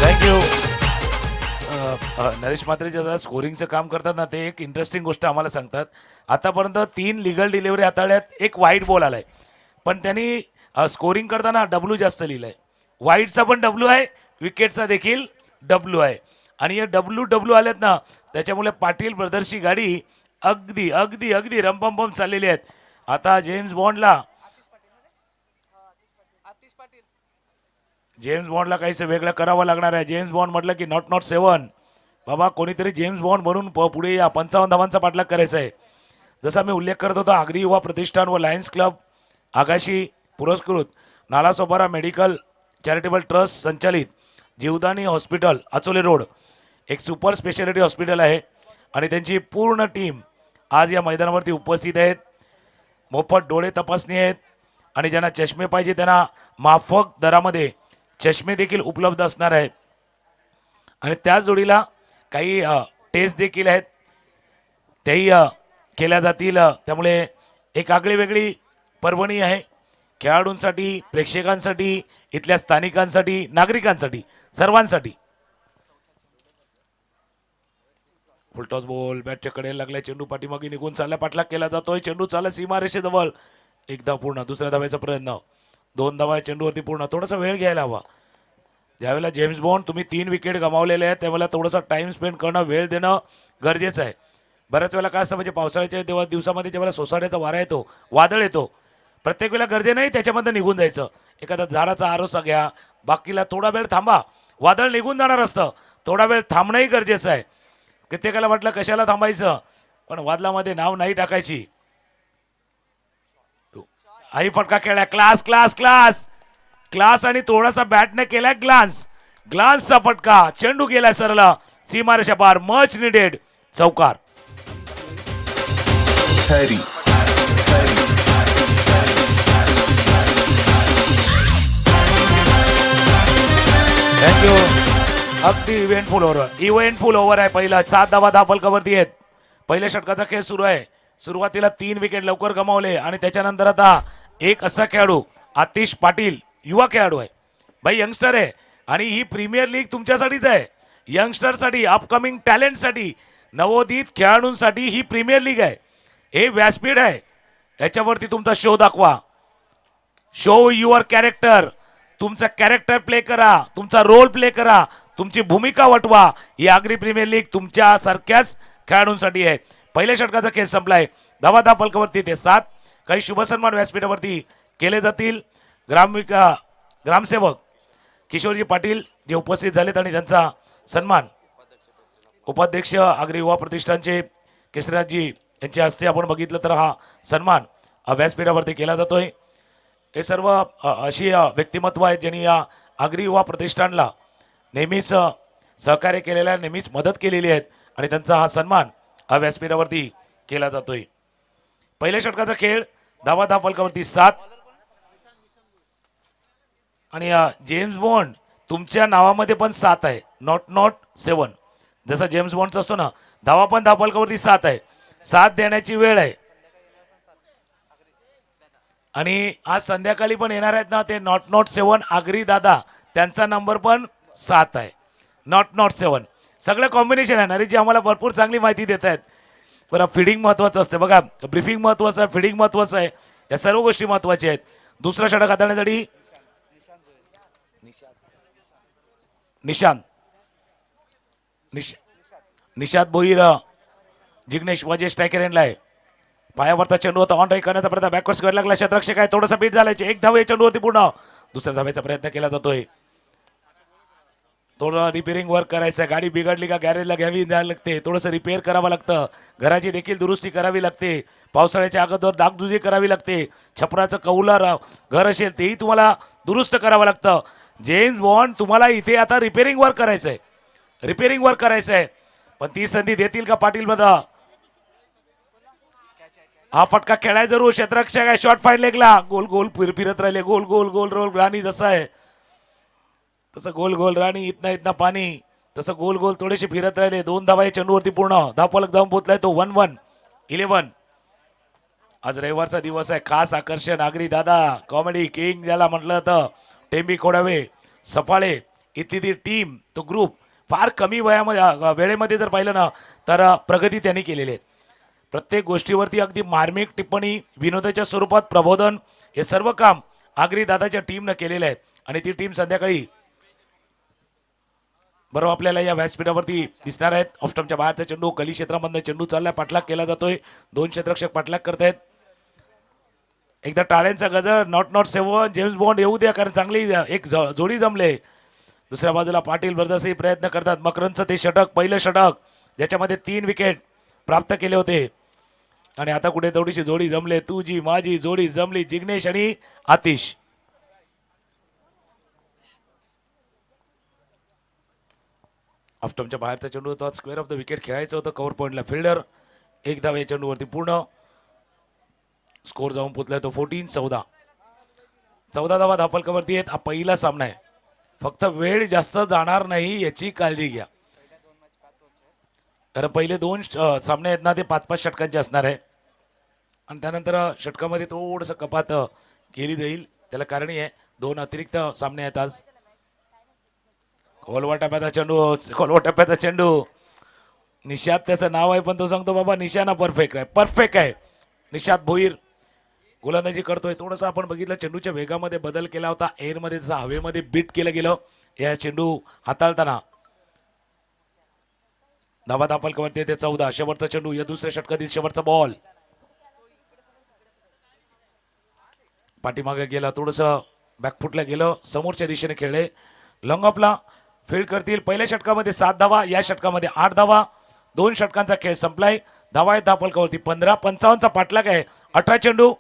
Thank you. Naresh Mhatre ज्यादा स्कोरिंगचं काम करतात ना, ते एक इंटरेस्टिंग गोष्ट आम्हाला सांगतात. आतापर्यंत 3 लिगल डिलिव्हरी हाताळल्यात, एक व्हाईट बॉल आलाय. पण त्यांनी स्कोरिंग करताना डब्ल्यू जास्त लिहिलंय. व्हाईटचा पण डब्ल्यू आहे, विकेटचा देखील डब्ल्यू आहे. आणि हे डब्ल्यू आलेत ना, त्याच्यामुळे पाटील ब्रदर्सची गाडी अगदी अगदी अगदी रमपम चाललेली आहेत. आता जेम्स बॉन्डला काहीसं वेगळं करावं लागणार आहे. जेम्स बॉन्ड म्हटलं की नॉट 7 बाबा, कोणीतरी जेम्स बॉन्ड म्हणून पुढे या 55 धावांचा पाठलाग करायचा आहे. जसा मी उल्लेख करत होतो, आगरी युवा प्रतिष्ठान व लायन्स क्लब आगाशी पुरस्कृत नालासोपारा मेडिकल चॅरिटेबल ट्रस्ट संचालित जीवदानी हॉस्पिटल आचोले रोड एक सुपर स्पेशालिटी हॉस्पिटल आहे. आणि त्यांची पूर्ण टीम आज या मैदानावरती उपस्थित आहेत. मोफत डोळे तपासणी आहेत आणि ज्यांना चष्मे पाहिजे त्यांना माफक दरामध्ये चष्मे देखील उपलब्ध असणार आहेत. आणि त्याच जोडीला काही टेस्ट देखील आहेत, त्याही केल्या जातील. त्यामुळे एक आगळी वेगळी पर्वणी आहे खेळाडूंसाठी, प्रेक्षकांसाठी, इथल्या स्थानिकांसाठी, नागरिकांसाठी, सर्वांसाठी. फुलटॉस बॉल बॅटच्या कडे लागलाय, चेंडू पाठीमागे निघून चालला, पाठलाग केला जातोय. चेंडू चालला सीमारेषेजवळ, एकदा पूर्ण, दुसऱ्या धावायचा प्रयत्न, 2 धावा चेंडूवरती पूर्ण. थोडासा वेळ घ्यायला हवा. ज्यावेळेला जेम्स बॉन्ड तुम्ही 3 विकेट गमावलेले आहेत त्यावेळेला थोडासा टाइम स्पेंड करणं, वेळ देणं गरजेचं आहे. बऱ्याच वेळेला काय असतं, म्हणजे पावसाळ्याच्या दिवसामध्ये ज्यावेळेला सोसाट्याचा वारा येतो, वादळ येतो, प्रत्येक वेळेला गरजे नाही त्याच्यामध्ये निघून जायचं. एखादा झाडाचा आरोसा घ्या, बाकीला थोडा वेळ थांबा. वादळ निघून जाणार असतं, थोडा वेळ थांबणंही गरजेचं आहे. कित्येकाला वाटलं कशाला थांबायचं, पण वादळामध्ये नाव नाही टाकायची. आई फटका खेळला, क्लास क्लास क्लास क्लास आणि थोडासा बॅटने केला ग्लान्सचा फटका. चेंडू गेला सरळ सीमारेषा पार, मच निडेड चौकार. थँक्यू. अगदी इव्हेंटफुल ओव्हर आहे. पहिला 7 धावा धापलकावरती आहेत. पहिल्या षटकाचा खेळ सुरू आहे. सुरुवातीला 3 विकेट लवकर गमावले आणि त्याच्यानंतर आता एक असा खेळाडू आतिश पाटील युवा खेळाडू आहे भाई, यंगस्टर आहे आणि ही प्रीमियर लीग तुमच्यासाठीच आहे. यंगस्टरसाठी, अपकमिंग टॅलेंटसाठी, नवोदित खेळाडूंसाठी ही प्रीमियर लीग आहे. हे व्यासपीठ आहे. याच्यावरती तुमचा शो दाखवा. Show your character. तुमचा कॅरेक्टर प्ले करा, तुमचा रोल प्ले करा, तुमची भूमिका वटवा. ही आगरी प्रीमियर लीग तुमच्या सारख्याच खेळाडूंसाठी आहे. पहिल्या षटकाचा खेळ संपलाय. धावा धापलकावरती ते 7. काही शुभसन्मान व्यासपीठावरती केले जातील. ग्रामसेवक किशोरजी पाटील जे उपस्थित झालेत आणि त्यांचा सन्मान उपाध्यक्ष आगरी युवा प्रतिष्ठानचे केसरीनाथजी यांच्या हस्ते आपण बघितलं तर हा सन्मान व्यासपीठावरती केला जातोय. हे सर्व अशी व्यक्तिमत्व आहेत ज्यांनी या आगरी युवा प्रतिष्ठानला नेहमीच सहकार्य केलेलं आहे, नेहमीच मदत केलेली आहेत आणि त्यांचा हा सन्मान व्यासपीठावरती केला जातोय. पहिल्या षटकाचा खेळ धावा धापलकावरती 7 आणि जेम्स बॉन्ड तुमच्या नावामध्ये पण 7 आहे. नॉट 7. जसा जेम्स बॉन्डचा असतो ना, धावा पण धापलकावरती 7 आहे. 7 देण्याची वेळ आहे. आणि आज संध्याकाळी पण येणार आहेत ना ते नॉट 7 आगरी दादा, त्यांचा नंबर पण 7 आहे. नॉट 7 सगळं कॉम्बिनेशन आहे. नरेशजी आम्हाला भरपूर चांगली माहिती देत आहेत. बरं, फिडिंग महत्वाचं असतं बघा. ब्रीफिंग महत्वाचं आहे, फिडिंग महत्वाचं आहे. या सर्व गोष्टी महत्वाच्या आहेत. दुसरा षटक हाताळण्यासाठी निशांत भोईर जिग्नेश वजे स्ट्रायकर एंडला आहे. पायावरचा चेंडू होता. ऑन राईट करण्याचा प्रयत्न बॅकवर्ड स्क्वेअर लागला. क्षेत्ररक्षक आहे, थोडासा बीट झालाय. एक धाव या चेंडूवरती पूर्ण. दुसऱ्या धावेचा प्रयत्न केला जातोय. थोडं रिपेअरिंग वर्क करायचं आहे. गाडी बिघडली का गॅरेजला घ्यावी द्यायला लागते. थोडंसं रिपेअर करावं लागतं. घराची देखील दुरुस्ती करावी लागते. पावसाळ्याच्या अगोदर डागडुजी करावी लागते. छपराचं कौलार घर असेल तेही तुम्हाला दुरुस्त करावं लागतं. जेम्स बॉन्ड तुम्हाला इथे आता रिपेअरिंग वर्क करायचं आहे. रिपेअरिंग वर्क करायचं आहे. पण ती संधी देतील का पाटील बदा? हा फटका खेळाय जरूर. क्षेत्ररक्षक आहे, शॉर्ट फाईन लेगला. गोल गोल फिरत राहिले. गोल गोल गोल रोल राणी जसं आहे तसं गोल गोल राणी. इतना पाणी तसं गोल गोल थोडेसे फिरत राहिले. 2 धावा या चेंडूवरती पूर्ण. धावफलक जाऊन पोहोचलाय तो 1-1-11. आज रविवारचा दिवस आहे. खास आकर्षण आगरी दादा कॉमेडी किंग ज्याला म्हटलं जातं. टेंबी खोडावे, सफाळे इत्यादी टीम, तो ग्रुप फार कमी वेळेमध्ये जर पाहिलं ना तर प्रगती त्यांनी केलेली आहे. प्रत्येक गोष्टीवरती अगदी मार्मिक टिप्पणी, विनोदाच्या स्वरूपात प्रबोधन, हे सर्व काम आगरी दादाच्या टीमनं केलेलं आहे. आणि ती टीम संध्याकाळी बरोबर आपल्याला या व्यासपीठावरती दिसणार आहेत. ऑफस्टमच्या बाहेरचा चेंडू गली क्षेत्रामधनं चेंडू चाललाय. पाठलाग केला जातोय. 2 क्षेत्ररक्षक पाठलाग करतायत. एकदा टाळ्यांचा गजर. नॉट 7 जेम्स बॉन्ड येऊ द्या, कारण चांगली एक जोडी जमले. दुसऱ्या बाजूला पाटील ब्रदर्सही प्रयत्न करतात. मकरंदचं ते षटक, पहिलं षटक ज्याच्यामध्ये 3 विकेट प्राप्त केले होते. आणि आता कुठे थोडीशी जोडी जमले. तुझी माझी जोडी जमली. जिग्नेश आणि आतिश. ऑफस्टमच्या बाहेरचा चेंडू होता. स्क्वेअर ऑफ द विकेट खेळायचं होतं. कव्हर पॉईंटला फिल्डर. 1 धाव या चेंडूवरती पूर्ण. स्कोर जाऊन पोचलाय तो 14-14. 14 धावा धापलकावरती आहेत. हा पहिला सामना आहे. फक्त वेळ जास्त जाणार नाही याची काळजी घ्या, कारण पहिले 2 सामने आहेत ना ते 5-5 षटकांचे असणार आहे. आणि त्यानंतर षटकामध्ये थोडंसं कपात केली जाईल. त्याला कारणही आहे. 2 अतिरिक्त सामने आहेत आज. खोलवा टप्प्याचा चेंडू. निशात त्याचं नाव आहे पण तो सांगतो बाबा निशाणा परफेक्ट आहे. निशात भोईर गोलंदाजी करतोय. थोडंसं आपण बघितलं चेंडूच्या वेगामध्ये बदल केला होता. एअरमध्ये जसं हवेमध्ये बीट केलं गेलं या चेंडू हाताळताना. धावा धापलकावरती येते 14. शेवटचा चेंडू या दुसऱ्या षटकातील शेवटचा बॉल. पाठीमागे गेला, थोडंसं बॅकफुटला गेलं. समोरच्या दिशेने खेळले. लॉंग ऑफला फील्ड करतील. पहिल्या षटकामध्ये 7 धावा, या षटकामध्ये 8 धावा. 2 षटकांचा खेळ संपलाय. धावा आहेत धापलकावरती 15. 55चा पाठलाग आहे. 18 चेंडू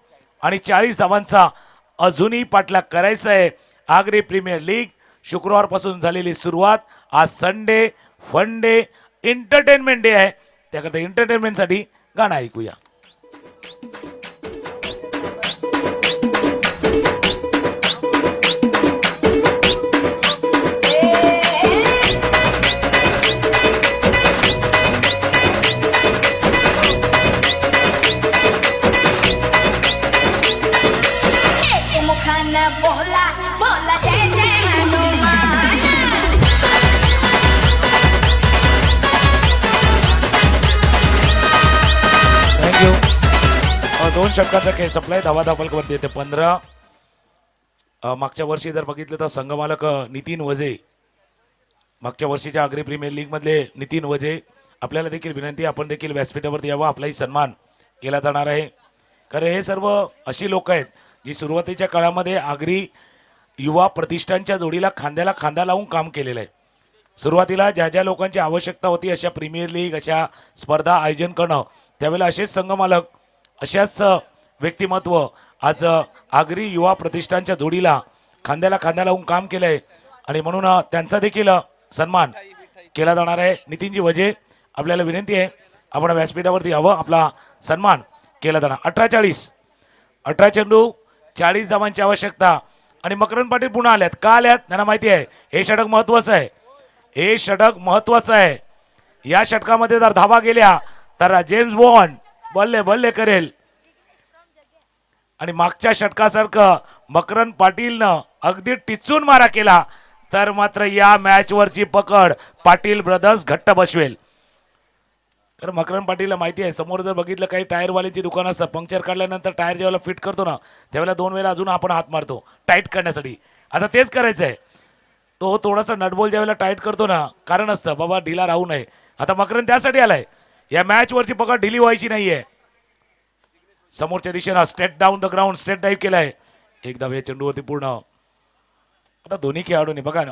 आणि 40 धावांचा अजूनही पाठलाग करायचा आहे. आगरी प्रीमियर लीग शुक्रवारपासून झालेली सुरुवात. आज Sunday fun day entertainment day आहे. त्याकरता एंटरटेनमेंटसाठी गाणं ऐकूया. षटकांचा खेळ संपलाय. धावा धावफलकावरती येते 15. मागच्या वर्षी जर बघितलं तर संघमालक नितीन वजे, मागच्या वर्षीच्या आगरी प्रीमियर लीग मधले नितीन वजे, आपल्याला देखील विनंती, आपण देखील व्यासपीठावरती यावं, आपलाही सन्मान केला जाणार आहे. कारण हे सर्व अशी लोक आहेत जी सुरुवातीच्या काळामध्ये आगरी युवा प्रतिष्ठानच्या जोडीला खांद्याला खांदा लावून काम केलेलं आहे. सुरुवातीला ज्या ज्या लोकांची आवश्यकता होती अशा प्रीमियर लीग अशा स्पर्धा आयोजन करणं, त्यावेळेला असेच संघमालक अशाच व्यक्तिमत्व आज आगरी युवा प्रतिष्ठानच्या जोडीला खांद्याला खांदा लावून काम केलं आहे आणि म्हणून त्यांचा देखील सन्मान केला जाणार आहे. नितीनजी वजे, आपल्याला विनंती आहे आपण व्यासपीठावरती यावं, आपला सन्मान केला जाणार. 18 चेंडू 40 धावांची आवश्यकता आणि मकरंद पाटील पुन्हा आल्यात. का आल्यात त्यांना माहिती आहे हे षटक महत्वाचं आहे, हे षटक महत्वाचं आहे. या षटकामध्ये जर धावा गेल्या तर जेम्स बॉन्ड बल्ले बल्ले करेल आणि मागच्या षटकासारखं मकरंद पाटीलनं अगदी टिचून मारा केला तर मात्र या मॅचवरची पकड पाटील ब्रदर्स घट्ट बसवेल. तर मकरंद पाटीलला माहिती आहे, समोर जर बघितलं काही टायरवाल्याची दुकान असतं, पंक्चर काढल्यानंतर टायर ज्यावेळेला फिट करतो ना त्यावेळेला 2 वेळा अजून आपण हात मारतो टाईट करण्यासाठी. आता तेच करायचं आहे, तो थोडासा नटबोल ज्यावेळेला टाईट करतो ना कारण असतं बाबा ढिला राहू नये. आता मकरंद त्यासाठी आलाय, या मॅचवरची पकड ढिली व्हायची नाहीये. समोरच्या दिशेनं straight down the ground straight डाईव्ह केलाय, एकदा या चेंडूवरती पूर्ण. आता दोन्ही खेळाडूंनी बघा,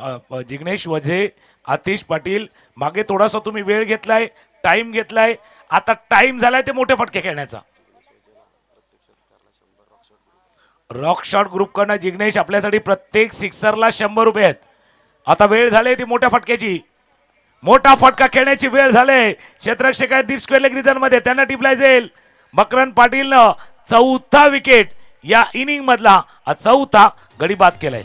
जिग्नेश वझे, आतिश पाटील, मागे थोडासा तुम्ही वेळ घेतलाय, टाइम घेतलाय, आता टाइम झालाय ते मोठे फटके खेळण्याचा. रॉक शॉट ग्रुप कडनं जिग्नेश आपल्यासाठी प्रत्येक सिक्सरला 100 रुपये आहेत. आता वेळ झाली ती मोठ्या फटक्याची, मोठा फटका खेळण्याची वेळ झाले. क्षेत्ररक्षक आहेत डीप स्क्वेअर लेग रिजन मध्ये, त्यांना टिपलाय जाईल. मकरंद पाटीलनं 4था विकेट या इनिंग मधला 4था गडी बाद केलाय.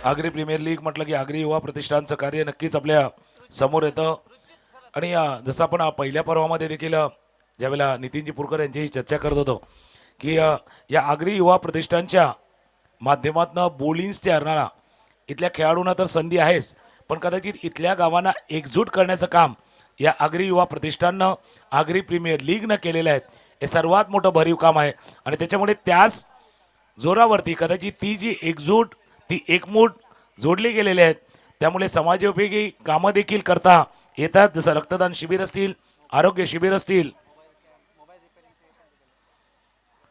आगरी प्रीमियर लीग म्हटलं की आगरी युवा प्रतिष्ठानचं कार्य नक्कीच आपल्या समोर येतं. आणि जसं आपण पहिल्या पर्वामध्ये देखील ज्यावेळेला नितीनजी पुरकर यांच्याशी चर्चा करत होतो की या आगरी युवा प्रतिष्ठानच्या माध्यमातून बोलिंग्स तयारणारा इथल्या खेळाडूंना तर संधी आहेच, पण कदाचित इथल्या गावांना एकजूट करण्याचं काम या आगरी युवा प्रतिष्ठाननं आगरी प्रीमियर लीगनं केलेलं आहे. हे सर्वात मोठं भरीव काम आहे आणि त्याच्यामुळे त्याच जोरावरती कदाचित ती जी एकजूट ती एकमूट जोडली गेलेली आहेत, त्यामुळे समाजोपयोगी कामं देखील करता येतात. जसं रक्तदान शिबिर असतील, आरोग्य शिबिर असतील,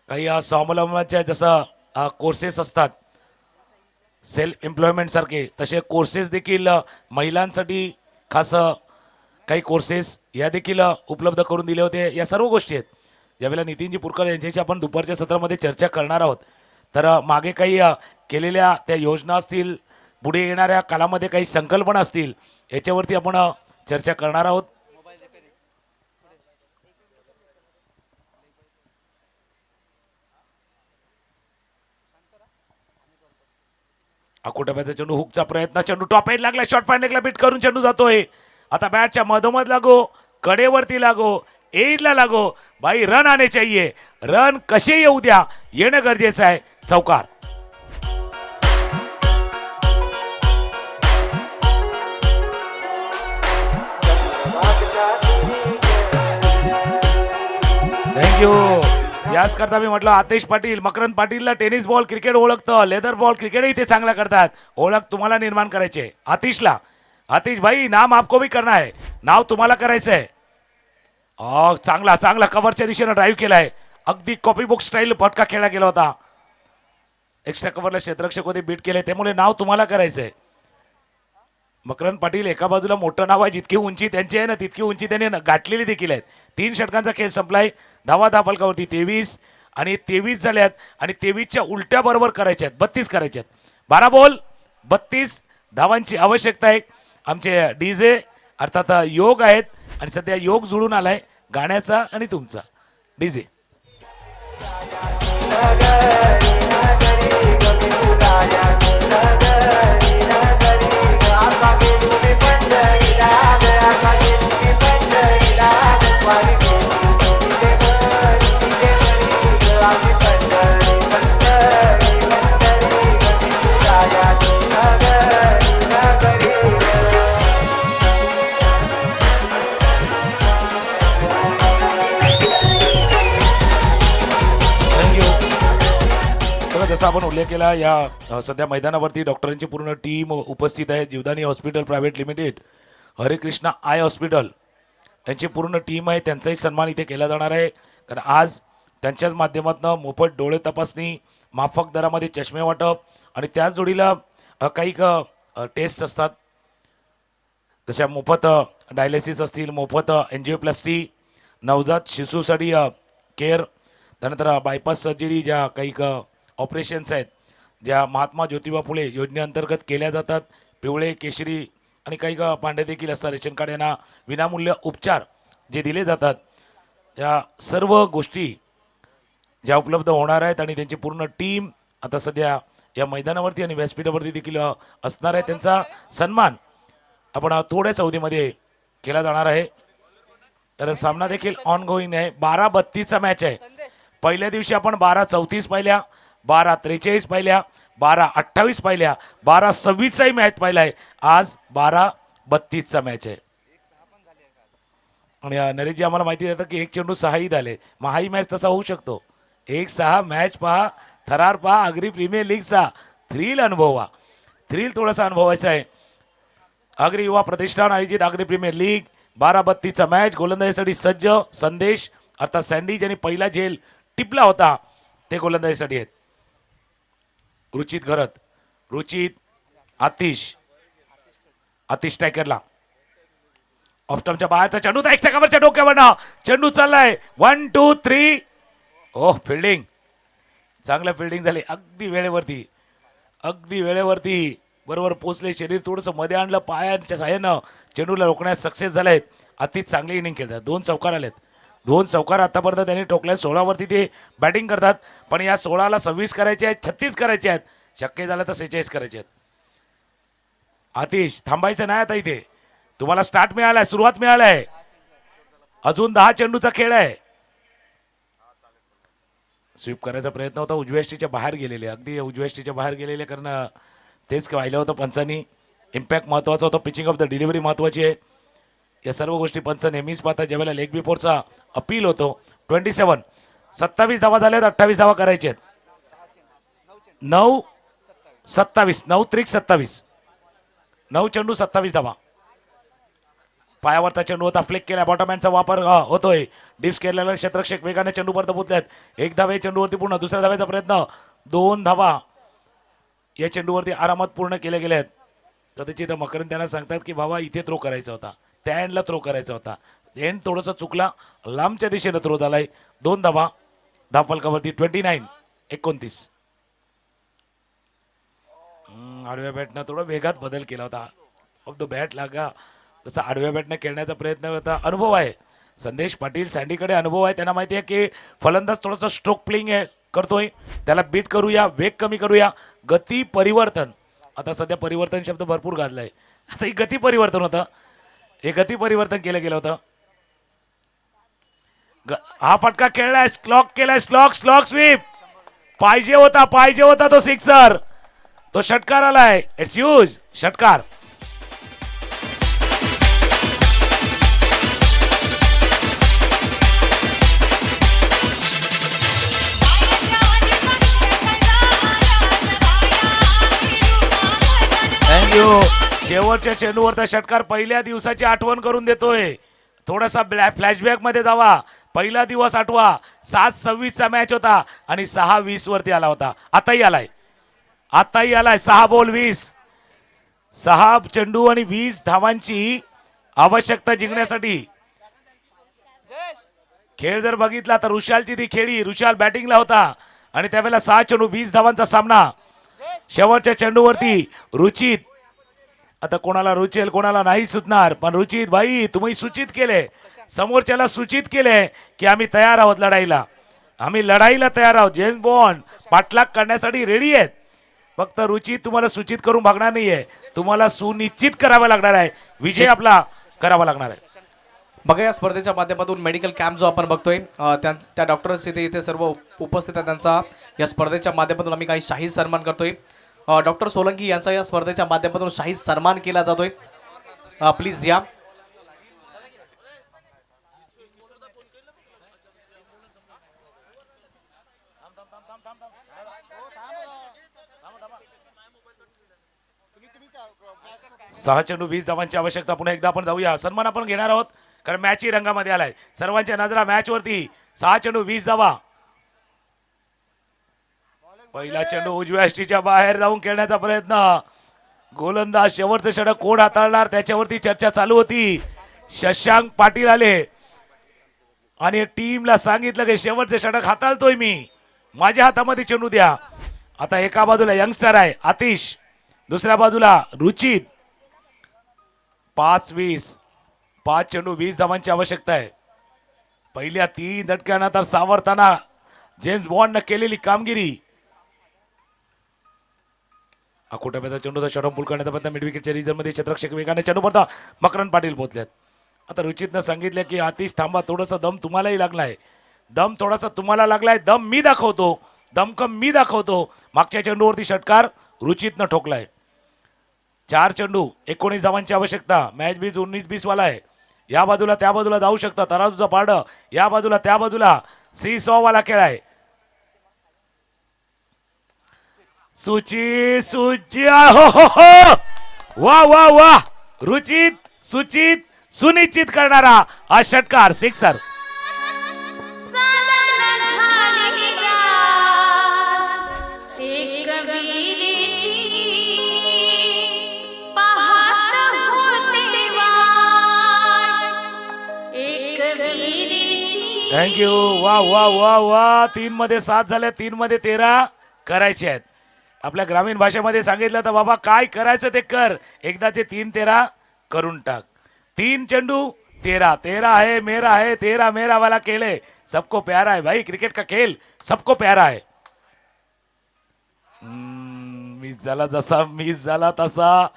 काही स्वावलंबनाच्या जसं कोर्सेस असतात सेल्फ एम्प्लॉयमेंट सारखे, तसे कोर्सेस देखील महिलांसाठी खास काही कोर्सेस या देखील उपलब्ध करून दिले होते. या सर्व गोष्टी आहेत ज्यावेळेला नितीनजी पुरकर यांच्याशी आपण दुपारच्या सत्रामध्ये चर्चा करणार आहोत. तर मागे काही केलेल्या त्या योजना असतील, पुढे येणाऱ्या काळामध्ये काही संकल्पना असतील, याच्यावरती आपण चर्चा करणार आहोत. अकोटाब्याचा चेंडू, हुकचा प्रयत्न, चेंडू टॉप एंड लागला, शॉर्ट पॉइंटला बीट करून चेंडू जातोय. आता बॅटच्या मधोमध लागो, कडेवरती लागो, एजला लागो, भाई रन आने चाहिए. रन कसे येऊ द्या, येणं गरजेचं आहे. चौकार. थँक्यू. याच करता मी म्हटलं आतिश पाटील, मकरंद पाटीलला टेनिस बॉल क्रिकेट ओळखतं, लेदर बॉल क्रिकेटही ते चांगला करतात. ओळख तुम्हाला निर्माण करायचे आतिशला. आतिश भाई नाम आपको भी करना है, नाव तुम्हाला करायचं आहे. चांगला चांगला कव्हरच्या दिशेनं ड्राईव्ह केलाय, अगदी कॉपी बुक स्टाईल फटका खेळला गेला होता. एक्स्ट्रा कव्हरला क्षेत्ररक्षक होते, बीट केले, त्यामुळे नाव तुम्हाला करायचंय. मकरंद पाटील एका बाजूला मोठं नाव आहे, जितकी उंची त्यांची आहे ना तितकी उंची त्यांनी गाठलेली देखील आहेत. 3 षटकांचा खेळ संपलाय. धावा फलकावरती 23 आणि 23 झाल्यात आणि 23च्या उलट्या बरोबर करायच्यात, 32 करायच्यात. 12 बॉल 32 धावांची आवश्यकता आहे. आमचे डीजे अर्थात योग आहेत आणि सध्या योग जुळून आलाय गाण्याचा आणि तुमचा. डीजे जसा आपण उल्लेख केला या सध्या मैदानावरती डॉक्टरांची पूर्ण टीम उपस्थित आहे. Jeevdani hospital private limited, Harekrishna eye hospital यांची पूर्ण टीम आहे. त्यांचाही सन्मान इथे केला जाणार आहे. कारण आज त्यांच्याच माध्यमातून मोफत डोळे तपासणी, माफक दरामध्ये चष्मे वाटप आणि त्याच जोडीला काही टेस्ट असतात, जशा मोफत डायलिसिस असतील, मोफत एन्जिओप्लास्टी, नवजात शिशूसाठी केअर, त्यानंतर बायपास सर्जरी, ज्या काही ऑपरेशन्स आहेत ज्या महात्मा ज्योतिबा फुले योजनेअंतर्गत केल्या जातात. पिवळे, केशरी आणि काही पांढरे देखील असतात. रेशन कार्ड यांना विनामूल्य उपचार जे दिले जातात, त्या सर्व गोष्टी ज्या उपलब्ध होणार आहेत आणि त्यांची पूर्ण टीम आता सध्या या मैदानावरती आणि व्यासपीठावरती देखील असणार आहे. त्यांचा सन्मान आपण थोड्याच अवधीमध्ये केला जाणार आहे. तर सामना देखील ऑन गोईंग आहे. 12-32चा मॅच आहे. पहिल्या दिवशी आपण 12-34 पाहिल्या, 12-43 पाहिल्या, 12-28 पाहिल्या, 12-26चाही मॅच पाहिला आहे. आज 12-32चा मॅच आहे. आणि नरेशजी आम्हाला माहिती देतं की 1 चेंडू 6ही झाले. महाही मॅच तसा होऊ शकतो. 1-6 मॅच पहा, थरार पहा, अग्री प्रीमियर लीगचा थ्रिल अनुभवा. थ्रिल थोडासा अनुभवायचा आहे. अग्री युवा प्रतिष्ठान आयोजित अग्री प्रीमियर लीग 12-32चा मॅच. गोलंदाजीसाठी सज्ज संदेश अर्थात सँडी ज्यांनी पहिला झेल टिपला होता ते गोलंदाजीसाठी आहेत. रुचित घरत, रुचित, आतिश टायकरला ऑफस्टमच्या बाहेरचा चेंडू, तर 1 सेकंदाच्या डोक्यावरनं चेंडू चाललाय. 1 2 3. ओह, फिल्डिंग, चांगलं फिल्डिंग झाली. अगदी वेळेवरती बरोबर पोचले. शरीर थोडंसं मध्ये आणलं, पायांच्या साह्यानं चेंडूला रोखण्यास सक्सेस झालेत. अतिच चांगली इनिंग खेळतात. 2 चौकार आलेत. 2 चौकार आतापर्यंत त्यांनी टोकल्या. 16वरती ते बॅटिंग करतात, पण या 16ला 26 करायचे आहेत, 36 करायचे आहेत, शक्य झालं तर 46 करायचे आहेत. आतिश थांबायचं नाही आता. इथे तुम्हाला स्टार्ट मिळालाय, सुरुवात मिळालाय. अजून 10 चेंडूचा खेळ आहे. स्वीप करायचा प्रयत्न होता, उजव्या यष्टीच्या बाहेर गेलेले, अगदी उजव्या यष्टीच्या बाहेर गेलेले, कारण तेच पाहिलं होतं पंचांनी. इम्पॅक्ट महत्त्वाचा होता, पिचिंग ऑफ द डिलिव्हरी महत्त्वाची आहे. या सर्व गोष्टी पंच नेहमीच पाहतात ज्यावेळेला लेग बिफोरचा अपील होतो. 27 27 धावा झाल्यात, 28 धावा करायचे आहेत. 9-27 9 त्रिक 27, 9 चेंडू 27 धावा. पायावरचा चेंडू होता, फ्लिक केला, बॉटम हँडचा वापर होतोय. डिप्स केलेला क्षेत्ररक्षक वेगाने चेंडू परत पोहोचल्यात. 1 धावे चेंडूवरती पूर्ण, दुसऱ्या धावेचा प्रयत्न, 2 धावा या चेंडूवरती आरामात पूर्ण केल्या गेल्या आहेत. कदाचित मकरंद त्यांना सांगतात की बाबा इथे थ्रो करायचा होता, त्या एंडला थ्रो करायचा होता, एंड थोडंसं चुकला, लांबच्या दिशेनं थ्रो झालाय. 2 धावा धावफलकावरती. 29-29. आडव्या बॅटनं थोडा वेगात बदल केला होता. ऑफ द बॅट लागा तसा आडव्या बॅटनं खेळण्याचा प्रयत्न होता. अनुभव आहे संदेश पाटील, सँडीकडे अनुभव आहे. त्यांना माहिती आहे की फलंदाज थोडंसं स्ट्रोक प्लेइंग करतोय, त्याला बीट करूया, वेग कमी करूया. गती परिवर्तन, आता सध्या परिवर्तन शब्द भरपूर गाजलाय. आता ही गती परिवर्तन होतं, हे गती परिवर्तन केलं गेलं होतं. हा फटका खेळलाय, स्लॉक केलाय, स्लॉक स्वीप. पाहिजे होता तो सिक्सर, तो षटकार आलाय. इट्स ह्यूज षटकार. थँक्यू. शेवटच्या चेंडूवरचा षटकार पहिल्या दिवसाची आठवण करून देतोय. थोडासा फ्लॅशबॅक मध्ये जावा. पहिला दिवस आठवा. 7-26चा मॅच होता आणि 6-20 वरती आला होता. आताही आलाय 6 बॉल 20, 6 चेंडू आणि 20 धावांची आवश्यकता जिंकण्यासाठी. खेळ जर बघितला तर रुशालची ती खेळी, रुशाल बॅटिंगला होता आणि त्यावेळेला 6 चेंडू 20 धावांचा सामना. शेवटच्या चेंडूवरती रुचित, आता कोणाला रुचेल कोणाला नाही सुटणार, पण रुचित भाई तुम्ही सूचित केले, समोरच्याला सूचित केले की आम्ही तयार आहोत लढाईला, आम्ही लढाईला तयार आहोत. जेम्स बॉन्ड पाठलाग करण्यासाठी रेडी आहेत. फक्त रुचित तुम्हाला सूचित करून भागणार नाहीये, तुम्हाला सुनिश्चित करावं लागणार आहे, विजय आपला करावा लागणार आहे. बघा या स्पर्धेच्या माध्यमातून मेडिकल कॅम्प जो आपण बघतोय त्या डॉक्टर्स इथे सर्व उपस्थित आहेत. त्यांचा या स्पर्धेच्या माध्यमातून आम्ही काही शाही सन्मान करतोय. डॉक्टर सोलंकी यांचा या स्पर्धेच्या माध्यमातून शाही सन्मान केला जातोय. प्लीज या. सहा चेंडू 20 धावांची आवश्यकता. पुन्हा एकदा आपण जाऊया, सन्मान आपण घेणार आहोत कारण मॅच ही रंगामध्ये आलाय. सर्वांच्या नजरा मॅच वरती. 6 चेंडू 20 धावा. पहिला चेंडू उजव्या यष्टीच्या बाहेर जाऊन खेळण्याचा प्रयत्न. गोलंदाज शेवटचं षटक कोण हाताळणार त्याच्यावरती चर्चा चालू होती. शशांक पाटील आले आणि टीमला सांगितलं की शेवटचे षटक हाताळतोय मी, माझ्या हातामध्ये चेंडू द्या. आता एका बाजूला यंगस्टर आहे आतिश, दुसऱ्या बाजूला रुचित. 5 चेंडू 20 धावांची आवश्यकता आहे. पहिल्या 3 झटक्यानंतर सावरताना जेम्स बॉन्डनं केलेली कामगिरी. अकोटाप्याचा चेंडूचा षटक पूल करण्याचा प्रयत्न. मिड विकेटच्या रिझनमध्ये क्षेत्ररक्षक वेगाने चेंडू पडता मकरन पाटील पोहोचल्यात. आता रुचितनं सांगितलं की आतिश थांबा, थोडंसं दम तुम्हालाही लागलाय, दम थोडासा तुम्हाला लागलाय, दम मी दाखवतो, दमकम मी दाखवतो. मागच्या चेंडूवरती षटकार रुचितनं ठोकलाय. 4 चेंडू 19 धावांची आवश्यकता. मॅच बीज 19-20 वाला आहे. या बाजूला त्या बाजूला जाऊ शकता, तराजूचा पारड या बाजूला त्या बाजूला. सी वाला खेळ आहे. सुची हो वा वा वा. रुचित सुचित सुनिश्चित करणारा हा षटकार, सिक्सर. थँक्यू. वा वा वा वा. 3 मध्ये 7 झाले, 3 मध्ये 13 करायचे आहेत. आपल्या ग्रामीण भाषेमध्ये सांगितलं तर बाबा काय करायचं ते कर, एकदाचे 3-13 करून टाक. 3 चेंडू 13 है मेरा है 13 मेरा वाला खेल है, सबको प्यारा है भाई. क्रिकेट का खेल सबको प्यारा है. मिस झाला जसा मिस झाला तसा.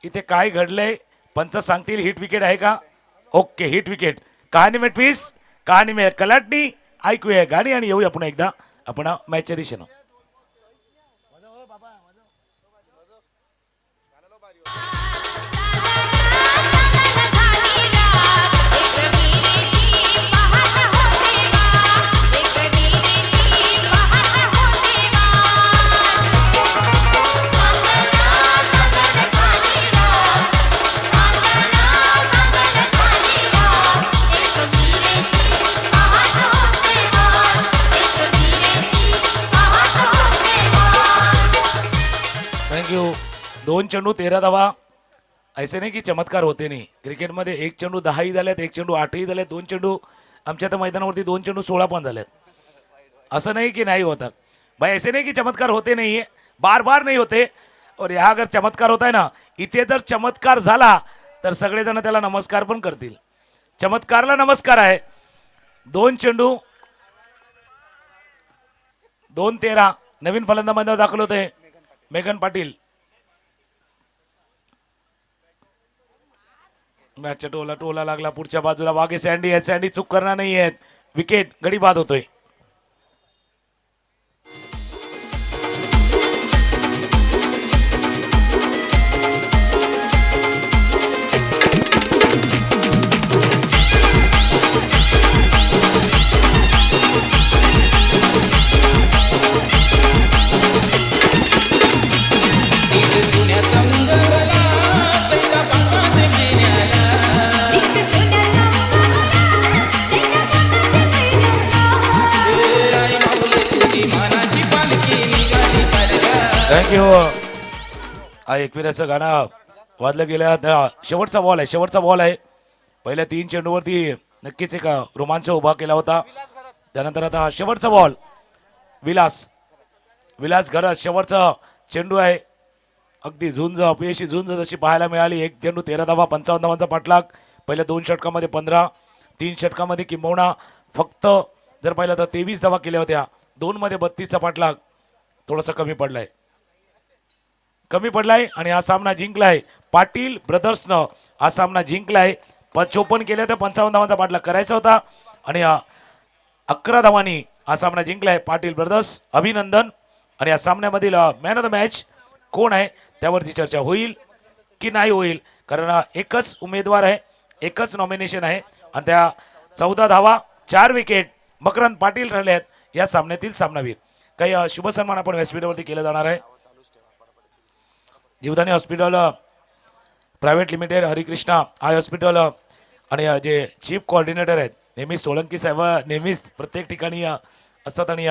इथे काय घडलंय पंच सांगतील. हिट विकेट आहे का? Okay, hit wicket. कहाणी में ट्विस्ट, कहाणी में कलाटणी. ऐकूया गाणी आणि येऊया पुन्हा एकदा आपण मॅचच्या दिशेनं. थँक्यू. 2 चेंडू 13 धावा. ऐसे नाही की चमत्कार होते नाही क्रिकेटमध्ये. 1 चेंडू 10ही झाल्यात, 1 चेंडू 8ही झाल्यात, 2 चेंडू आमच्या तर मैदानावरती 2 चेंडू 16 पण झाल्यात. असं नाही की नाही होतात भाई, ऐसे नहीं कि चमत्कार होते नहीं है, बार बार नहीं होते. और यहाँ अगर चमत्कार होता है ना, इथे जर चमत्कार झाला तर सगळेजण त्याला नमस्कार पण करतील. चमत्कारला नमस्कार आहे. 2 चेंडू 2-13. नवीन फलंदाज मैदानावर दाखल होते मेघन पाटील. मॅचच्या टोला लागला पुढच्या बाजूला. वागे सँडी आहेत, सँडी चूक करणार नाही आहेत. विकेट गडी बाद होतोय. थँक्यू. एकविराचं गाणं वाजलं गेलं. शेवटचा बॉल आहे, शेवटचा बॉल आहे. पहिल्या 3 चेंडूवरती नक्कीच एक रोमांच उभा केला होता. त्यानंतर आता शेवटचा बॉल. विलास घरत शेवटचा चेंडू आहे. अगदी झुंज, अपयशी झुंज जशी पाहायला मिळाली. 1 चेंडू 13 धावा, 55 धावांचा पाठलाग. पहिल्या 2 षटकामध्ये 15, 3 षटकामध्ये किंबहुना फक्त जर पाहिलं तर 23 धावा केल्या होत्या. 2 मध्ये 32चा पाठलाग. थोडासा कमी पडलाय आणि हा सामना जिंकलाय पाटील ब्रदर्सनं. हा सामना जिंकलाय. 54 केल्या तर 55 धावांचा पाठलाग करायचा होता आणि 11 धावांनी हा सामना जिंकलाय पाटील ब्रदर्स. अभिनंदन. आणि या सामन्यामधील मॅन ऑफ द मॅच कोण आहे त्यावरती चर्चा होईल की नाही होईल, कारण एकच उमेदवार आहे, एकच नॉमिनेशन आहे आणि त्या 14 धावा 4 विकेट मकरंद पाटील ठरले आहेत या सामन्यातील सामनावीर. काही शुभ सन्मान आपण व्यासपीठावरती केला जाणार आहे. Jeevdani hospital private limited, Harikrishna I hospital आणि जे चीफ कोऑर्डिनेटर आहेत नेहमी सोळंकी साहेब नेहमीच प्रत्येक ठिकाणी असतात आणि